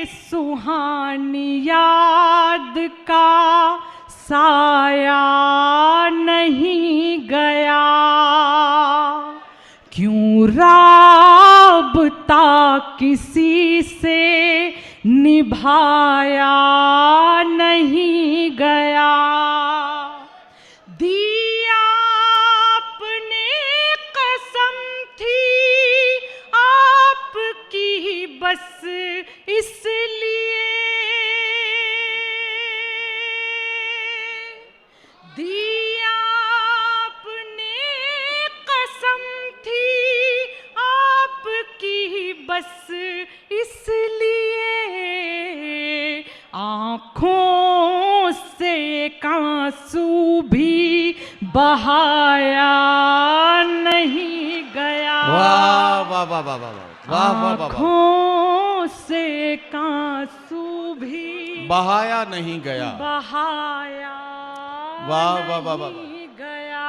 सुहानी याद का साया नहीं गया, क्यों राबता किसी से निभाया नहीं गया, दिया आपने कसम थी आपकी बस इसलिए, दिया आपने कसम थी आपकी बस इसलिए, आँखों से एक आंसू भी बहाया नहीं गया। वाह वाह वाह वाह वाह वाह वाह वाह। आँखों से एक आंसू भी बहाया नहीं गया। बहाया वाह वाह वाह वाह नहीं गया।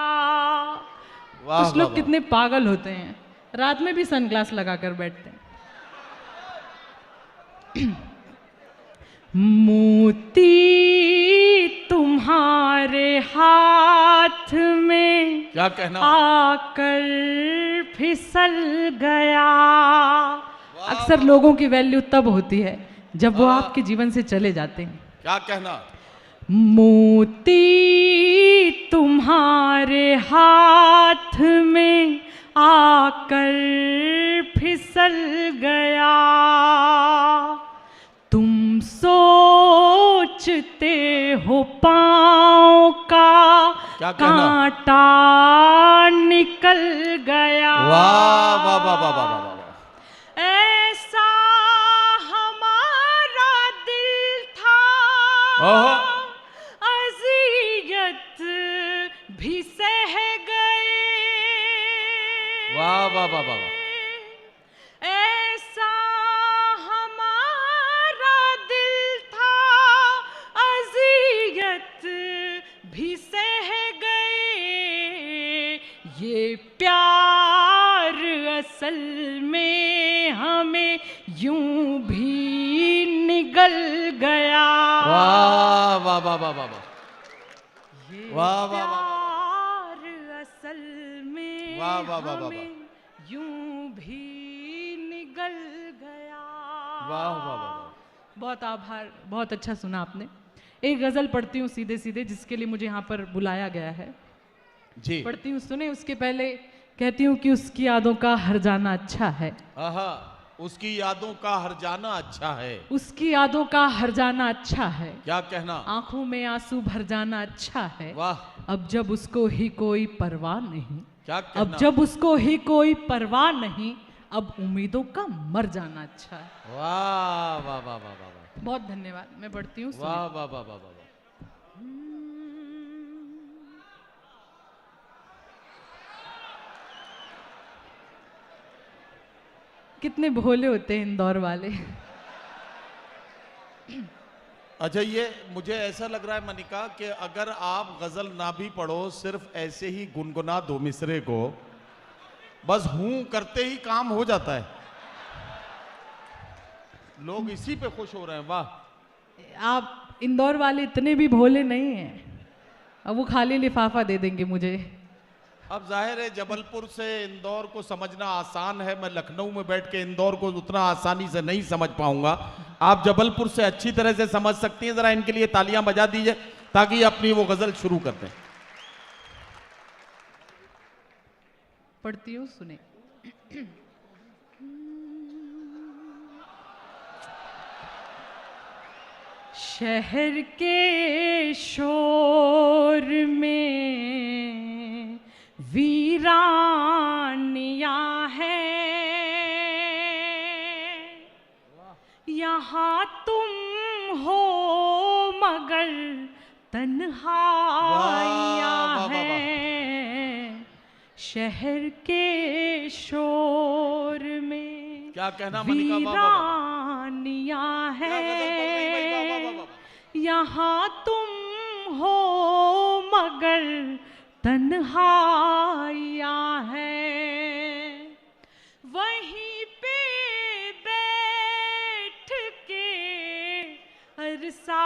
वाह। कुछ लोग कितने पागल होते हैं, रात में भी सनग्लास लगाकर बैठते हैं। मोती तुम्हारे हाथ में क्या कहना, आकर फिसल गया। अक्सर लोगों की वैल्यू तब होती है जब वो आपके जीवन से चले जाते हैं। क्या कहना, मोती तुम्हारे हाथ में आकर फिसल गया, तुम सोचते हो पाँव का कांटा निकल गया। वाह वाह वाह वाह वाह वाह। ऐसा हमारा दिल था, अज़ियत वाह वाह वाह वाह। ऐसा हमारा दिल था, अज़ियत भी सह गए, ये प्यार असल में हमें यूं भी निगल गया। वाह वाह वाह वाह वाह ये वाह वाह वाह। प्यार असल में वाह वाह वाह वाह। हमें यूं भी निगल गया। वाह वाह वाह वाह। बहुत आभार, बहुत अच्छा सुना आपने। एक गजल पढ़ती हूँ सीधे सीधे, जिसके लिए मुझे यहाँ पर बुलाया गया है। जी पढ़ती हूँ, सुने। उसके पहले कहती हूँ कि उसकी यादों का हर जाना अच्छा है, आहा, उसकी यादों का हर जाना अच्छा है। उसकी यादों का हर जाना अच्छा है, क्या कहना, आंखों में आंसू भर जाना अच्छा है। वाह। अब जब उसको ही कोई परवाह नहीं, क्या कहना, अब जब उसको ही कोई परवाह नहीं, अब उम्मीदों का मर जाना अच्छा है। वाह वाह वाह वाह वाह वाह। बहुत धन्यवाद। मैं पढ़ती हूँ, सुनिए। वाह वाह वाह वाह वाह। कितने भोले होते हैं इंदौर वाले। अच्छा, ये मुझे ऐसा लग रहा है मनिका कि अगर आप गजल ना भी पढ़ो, सिर्फ ऐसे ही गुनगुना दो मिसरे को, बस हूं करते ही काम हो जाता है। लोग इसी पे खुश हो रहे हैं। वाह। आप इंदौर वाले इतने भी भोले नहीं हैं, अब वो खाली लिफाफा दे देंगे मुझे। अब जाहिर है जबलपुर से इंदौर को समझना आसान है, मैं लखनऊ में बैठ के इंदौर को उतना आसानी से नहीं समझ पाऊंगा। आप जबलपुर से अच्छी तरह से समझ सकती हैं, जरा इनके लिए तालियां बजा दीजिए ताकि अपनी वो गजल शुरू कर दें। पढ़ती हूँ, सुने। शहर के शोर में वीरानियां हैं, यहाँ तुम हो मगर तन्हाइयां वाह, वाह, वाह, वाह। हैं। शहर के शोर में क्या कहना मनिका, वाह वाह वाह। वीरानियां क्या गजल पढ़ रही भाई, वाह, वाह, वाह, हैं, वाह। यहाँ तुम हो मगर तन्हाइयां हैं। वहीं पे बैठ के अरसा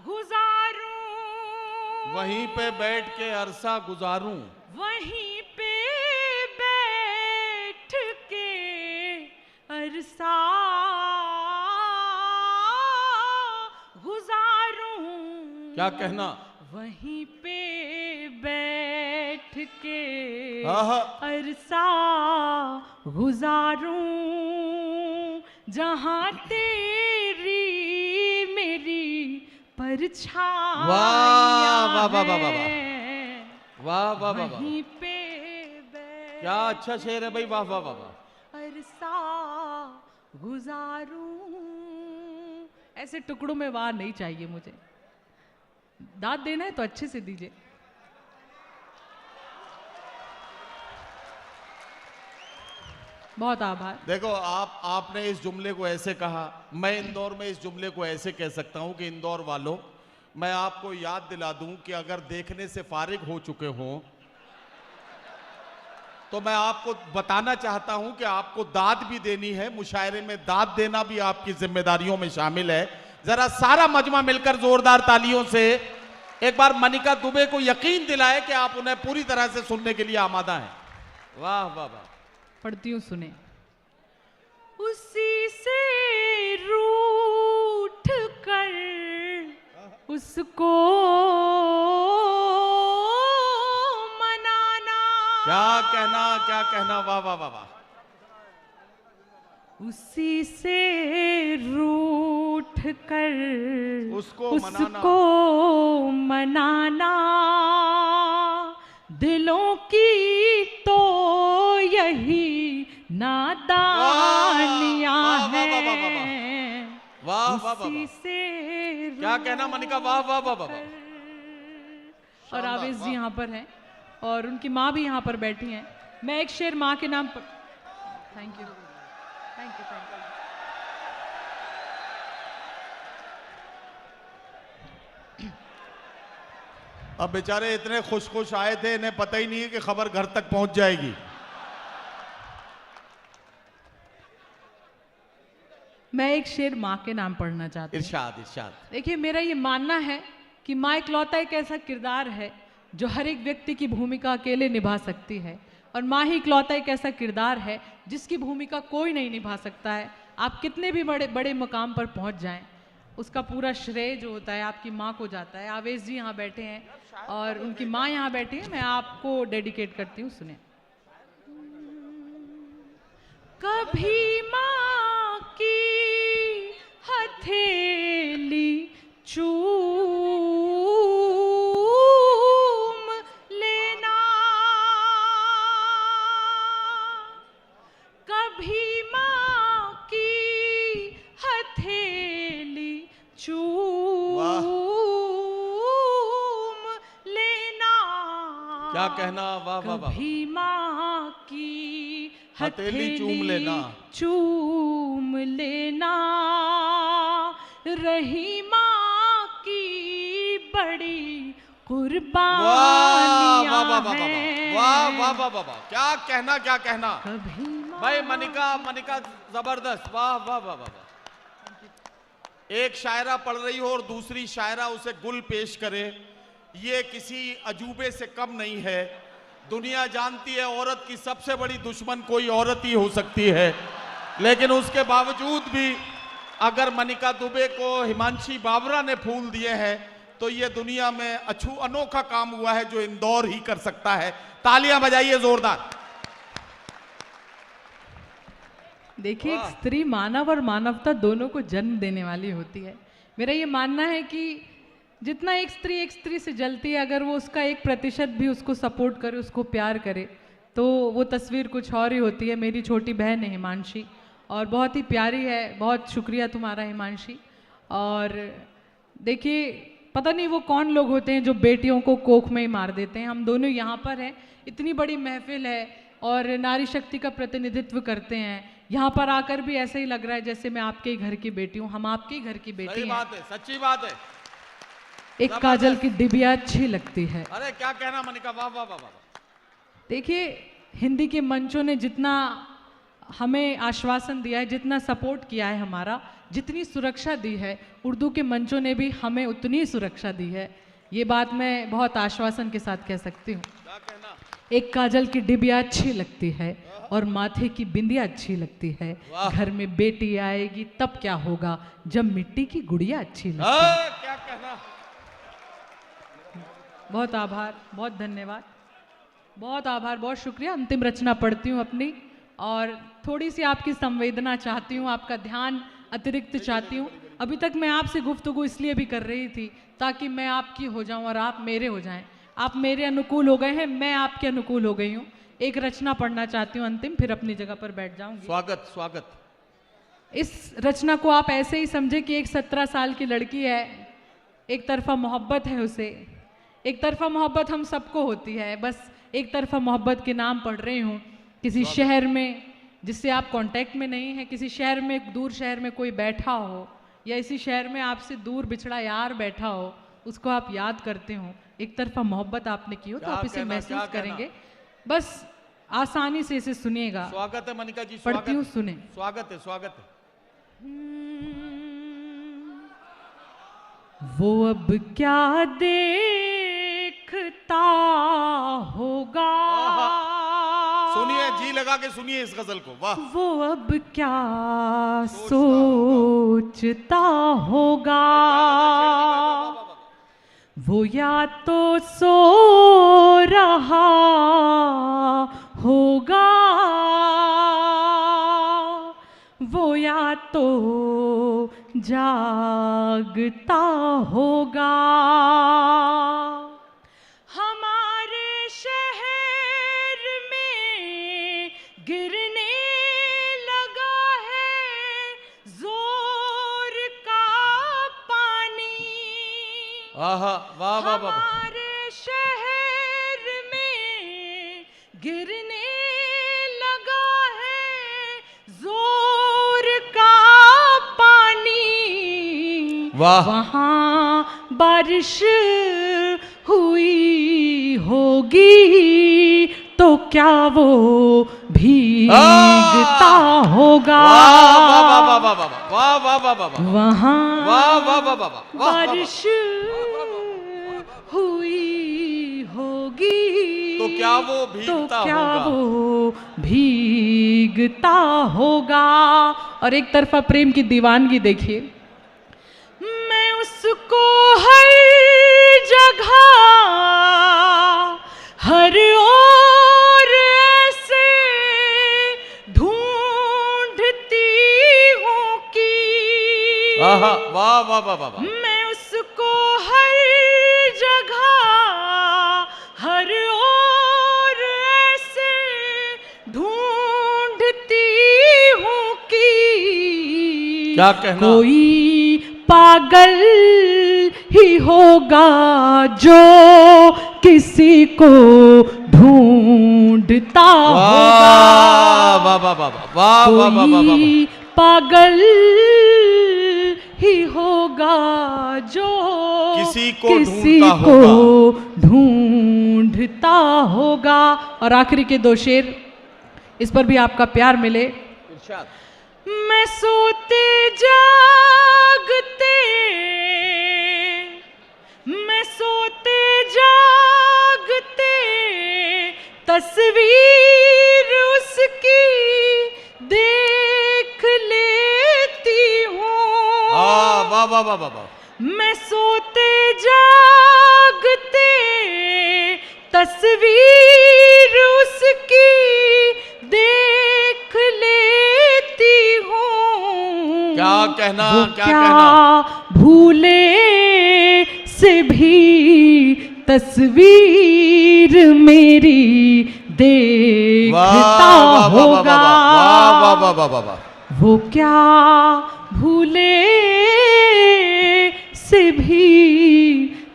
गुजारूं, वहीं पे बैठ के अरसा गुजारूं, वहीं पे बैठ के अरसा गुजारूं। क्या कहना, वहीं पे बैठ के आहा। अरसा गुजारूं, जहां तेरी मेरी परछाइयां वाह, वाह, वाह, वाह, वाह, वाह। हैं। वाह वाह वाह वाह। वहीं पे बैठ क्या अच्छा शेर है भाई, वाह वाह वाह वाह। अरसा गुजारूं। ऐसे टुकड़ों में वाह नहीं चाहिए मुझे। दाद देना है तो अच्छे से दीजिए। बहुत आभार। देखो, आपने इस जुमले को ऐसे कहा, मैं इंदौर में इस जुमले को ऐसे कह सकता हूं कि इंदौर वालों, मैं आपको याद दिला दूं कि अगर देखने से फारिग हो चुके हों तो मैं आपको बताना चाहता हूं कि आपको दाद भी देनी है। मुशायरे में दाद देना भी आपकी जिम्मेदारियों में शामिल है। जरा सारा मजमा मिलकर जोरदार तालियों से एक बार मनिका दुबे को यकीन दिलाए कि आप उन्हें पूरी तरह से सुनने के लिए आमादा हैं। वाह वाह वाह। पढ़ती हूँ, सुने। उसी से रूठ कर उसको मनाना। क्या कहना, क्या कहना, वाह वाह वाह वाह। उसी से रूठ कर उसको मनाना, दिलों की तो यही नादानियां वाह, वाह, वाह, वाह, वाह, वाह, वाह। हैं। वाह वाह वाह उसी वाह। से क्या कहना मनिका, वाह वाह वाह वाह वाह। और शानदार, आवेश जी वाह। यहाँ पर हैं। और उनकी माँ भी यहाँ पर बैठी हैं। मैं एक शेर माँ के नाम पर, thank you, thank you, thank you. अब बेचारे इतने खुश खुश आए थे, इन्हें पता ही नहीं है कि खबर घर तक पहुंच जाएगी। मैं एक शेर माँ के नाम पढ़ना चाहती हूँ। इरशाद इरशाद। देखिए, मेरा ये मानना है कि माँ इकलौता एक ऐसा किरदार है जो हर एक व्यक्ति की भूमिका अकेले निभा सकती है, और माँ ही इकलौता एक ऐसा किरदार है जिसकी भूमिका कोई नहीं निभा सकता है। आप कितने भी बड़े बड़े मुकाम पर पहुँच जाएं, उसका पूरा श्रेय जो होता है आपकी माँ को जाता है। आवेश जी यहाँ बैठे हैं और उनकी माँ यहाँ बैठी है, मैं आपको डेडिकेट करती हूँ, सुने। कभी माँ की हथेली चूम लेना, कभी माँ की हथेली चूम लेना, क्या कहना, वाह वाह वाह। कभी माँ की हथेली चूम लेना, चूम लेना, रही माँ की बड़ी कुर्बानियां वाह वाह वाह हैं। वाह वाह वाह वाह वाह, क्या कहना, क्या कहना कभी माँ भाई। मनिका जबरदस्त, वाह वाह वाह वाह। एक शायरा पढ़ रही हो और दूसरी शायरा उसे गुल पेश करे, ये किसी अजूबे से कम नहीं है। दुनिया जानती है औरत की सबसे बड़ी दुश्मन कोई औरत ही हो सकती है, लेकिन उसके बावजूद भी अगर मनिका दुबे को हिमांशी बाबरा ने फूल दिए हैं तो ये दुनिया में अनोखा काम हुआ है जो इंदौर ही कर सकता है। तालियां बजाइए जोरदार। देखिए, एक स्त्री मानव और मानवता दोनों को जन्म देने वाली होती है। मेरा ये मानना है कि जितना एक स्त्री से जलती है, अगर वो उसका 1% भी उसको सपोर्ट करे, उसको प्यार करे, तो वो तस्वीर कुछ और ही होती है। मेरी छोटी बहन है हिमांशी, और बहुत ही प्यारी है। बहुत शुक्रिया तुम्हारा हिमांशी। और देखिए, पता नहीं वो कौन लोग होते हैं जो बेटियों को कोख में ही मार देते हैं। हम दोनों यहाँ पर हैं, इतनी बड़ी महफिल है और नारी शक्ति का प्रतिनिधित्व करते हैं। यहाँ पर आकर भी ऐसे ही लग रहा है जैसे मैं आपके ही घर की बेटी हूँ, हम आपके ही घर की बेटी सही हैं। बात है, सच्ची बात है। एक काजल की डिबिया अच्छी लगती है। अरे क्या कहना मनिका, वाह वाह वाह वाह। देखिए, हिंदी के मंचों ने जितना हमें आश्वासन दिया है, जितना सपोर्ट किया है हमारा, जितनी सुरक्षा दी है, उर्दू के मंचों ने भी हमें उतनी सुरक्षा दी है। ये बात मैं बहुत आश्वासन के साथ कह सकती हूँ। क्या कहना, एक काजल की डिबिया अच्छी लगती है और माथे की बिंदिया अच्छी लगती है। घर में बेटी आएगी तब क्या होगा, जब मिट्टी की गुड़िया अच्छी लगती है। क्या कहना। बहुत आभार, बहुत धन्यवाद, बहुत आभार, बहुत शुक्रिया। अंतिम रचना पढ़ती हूँ अपनी, और थोड़ी सी आपकी संवेदना चाहती हूँ, आपका ध्यान अतिरिक्त चाहती हूँ। अभी तक मैं आपसे गुफ्तगू इसलिए भी कर रही थी ताकि मैं आपकी हो जाऊँ और आप मेरे हो जाएं। आप मेरे अनुकूल हो गए हैं, मैं आपके अनुकूल हो गई हूँ। एक रचना पढ़ना चाहती हूँ अंतिम, फिर अपनी जगह पर बैठ जाऊंगी। स्वागत स्वागत। इस रचना को आप ऐसे ही समझे कि एक 17 साल की लड़की है, एक तरफा मोहब्बत है उसे। एक तरफा मोहब्बत हम सबको होती है, बस एक तरफा मोहब्बत के नाम पढ़ रही हूँ। किसी शहर में जिससे आप कांटेक्ट में नहीं हैं, किसी शहर में, दूर शहर में कोई बैठा हो, या इसी शहर में आपसे दूर बिछड़ा यार बैठा हो, उसको आप याद करते हो, एक तरफा मोहब्बत आपने की हो, तो आप इसे महसूस करेंगे। बस आसानी से इसे सुनिएगा। स्वागत है मनिका जी, पढ़ती हूँ, सुने। स्वागत है, स्वागत है। वो अब क्या देखता होगा, सुनिए, जी लगा के सुनिए इस गजल को, वाह। वो अब क्या सोचता होगा, वो या तो सो रहा होगा, वो या तो जागता होगा। हमारे शहर में गिरने लगा है जोर का पानी। आहा, वाह वाह वाह। हमारे शहर में गिरने लगा है जोर का पानी, वाह। वहां बारिश हुई होगी तो क्या वो भीगता होगा। वाह वाह वाह वाह वाह वाह वाह वाह वाह वहां वाह वाह वाह वाह वाह बारिश हुई होगी तो क्या वो तो भीगता क्या होगा। वो भीगता होगा। और एक तरफा प्रेम की दीवानगी देखिए। मैं उसको हर जगह हर ओर ऐसे ढूंढती हूँ कि आहा, वाह वाह वाह वाह वाह। मैं उसको हर जगह हर ओर ऐसे ढूंढती हूँ कि क्या कहना? कोई पागल ही होगा जो किसी को ढूंढता होगा। वाह वाह वाह वाह वाह वाह वाह वाह वाह। कोई पागल ही होगा जो किसी को किसी ढूंढता को ढूंढता होगा। और आखिरी के दो शेर, इस पर भी आपका प्यार मिले। इरशाद। मैं सोते जागते, मैं सोते जागते तस्वीर उसकी देख लेती हूँ। वाह वाह वाह वाह वाह। मैं सोते जागते तस्वीर उसकी देख लेती हूँ। क्या कहना, वो क्या क्या कहना? भूले से भी तस्वीर मेरी देखता वाह वाह वाह वाह होगा। वाह वाह वाह वाह वाह वाह। वो क्या भूले से भी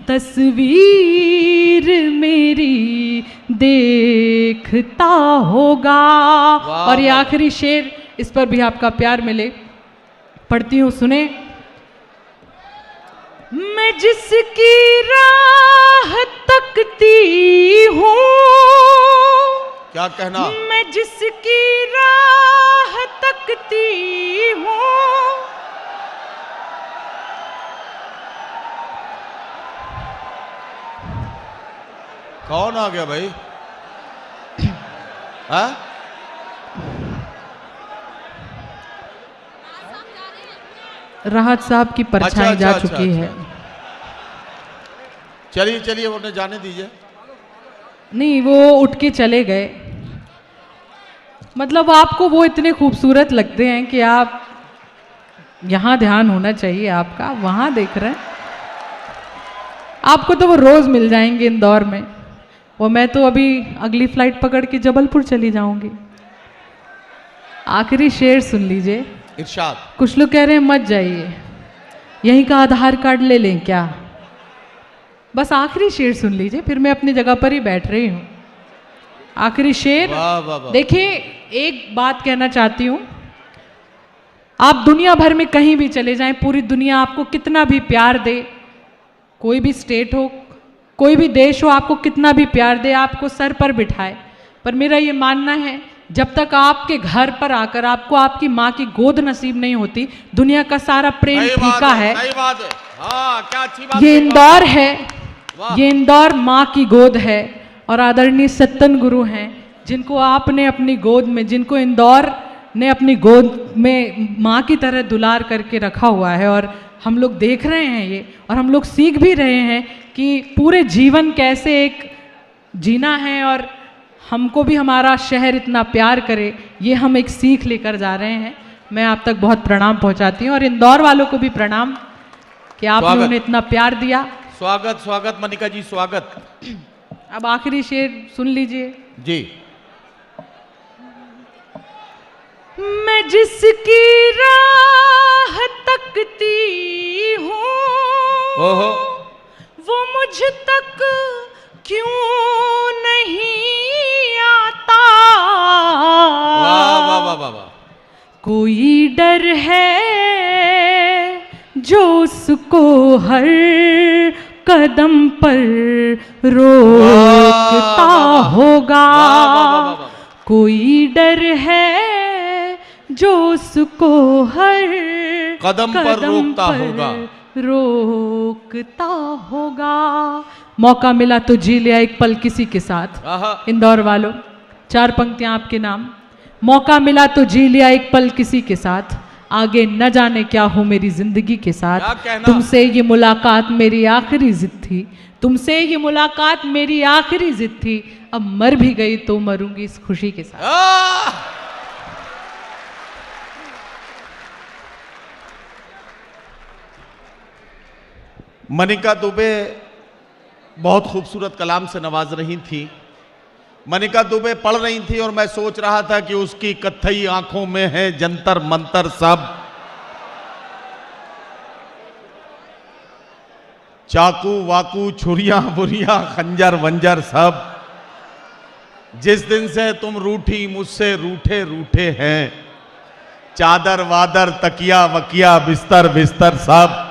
तस्वीर मेरी देखता होगा। वाह, और ये वाह। आखिरी शेर, इस पर भी आपका प्यार मिले। पढ़ती हूँ, सुने। मैं जिसकी राह तकती हूँ, क्या कहना? मैं जिसकी राह तकती हूँ, कौन आ गया भाई? हाँ? राहत साहब की परछाई अच्छा, जा अच्छा, चुकी अच्छा, है। चलिए चलिए, उन्हें जाने दीजिए। नहीं, वो उठ के चले गए। मतलब आपको वो इतने खूबसूरत लगते हैं कि आप यहाँ ध्यान होना चाहिए आपका, वहाँ देख रहे हैं। आपको तो वो रोज मिल जाएंगे इंदौर में। वो मैं तो अभी अगली फ्लाइट पकड़ के जबलपुर चली जाऊंगी। आखिरी शेर सुन लीजिए। इरशाद। कुछ लोग कह रहे हैं मत जाइए, यहीं का आधार कार्ड ले लें क्या? बस आखिरी शेर सुन लीजिए, फिर मैं अपनी जगह पर ही बैठ रही हूँ। आखिरी शेर। वाह वाह वाह। देखिए, एक बात कहना चाहती हूँ। आप दुनिया भर में कहीं भी चले जाएं, पूरी दुनिया आपको कितना भी प्यार दे, कोई भी स्टेट हो, कोई भी देश हो, आपको कितना भी प्यार दे, आपको सर पर बिठाए, पर मेरा ये मानना है जब तक आपके घर पर आकर आपको आपकी माँ की गोद नसीब नहीं होती, दुनिया का सारा प्रेम सही बात फीका है। सही बात है। हाँ, क्या अच्छी बात ये है। इंदौर है, वाह। ये इंदौर माँ की गोद है। और आदरणीय सत्तन गुरु हैं, जिनको आपने अपनी गोद में, जिनको इंदौर ने अपनी गोद में माँ की तरह दुलार करके रखा हुआ है। और हम लोग देख रहे हैं ये, और हम लोग सीख भी रहे हैं कि पूरे जीवन कैसे एक जीना है, और हमको भी हमारा शहर इतना प्यार करे, ये हम एक सीख लेकर जा रहे हैं। मैं आप तक बहुत प्रणाम पहुंचाती हूँ, और इंदौर वालों को भी प्रणाम कि आपने स्वागत। उन्हें इतना प्यार दिया। स्वागत स्वागत मनिका जी, स्वागत। अब आखिरी शेर सुन लीजिए। जी। मैं जिसकी राह तकती हूँ, ओहो। वो मुझ तक क्यों नहीं आता? कोई डर है जो उसको हर कदम पर रोकता होगा, कोई डर है जो उसको हर कदम पर रोकता होगा, रोकता होगा। मौका मिला तो जी लिया एक पल किसी के साथ। इंदौर वालों, 4 पंक्तियां आपके नाम। मौका मिला तो जी लिया एक पल किसी के साथ, आगे न जाने क्या हो मेरी जिंदगी के साथ। तुमसे ये मुलाकात मेरी आखिरी जिद थी, तुमसे ये मुलाकात मेरी आखिरी जिद थी, अब मर भी गई तो मरूंगी इस खुशी के साथ। मनिका दुबे बहुत खूबसूरत कलाम से नवाज रही थी। मनिका दुबे पढ़ रही थी और मैं सोच रहा था कि उसकी कत्थई आंखों में है जंतर मंतर सब, चाकू वाकू छुरियां बुरियां खंजर वंजर सब। जिस दिन से तुम रूठी मुझसे रूठे रूठे हैं, चादर वादर तकिया वकिया बिस्तर बिस्तर सब।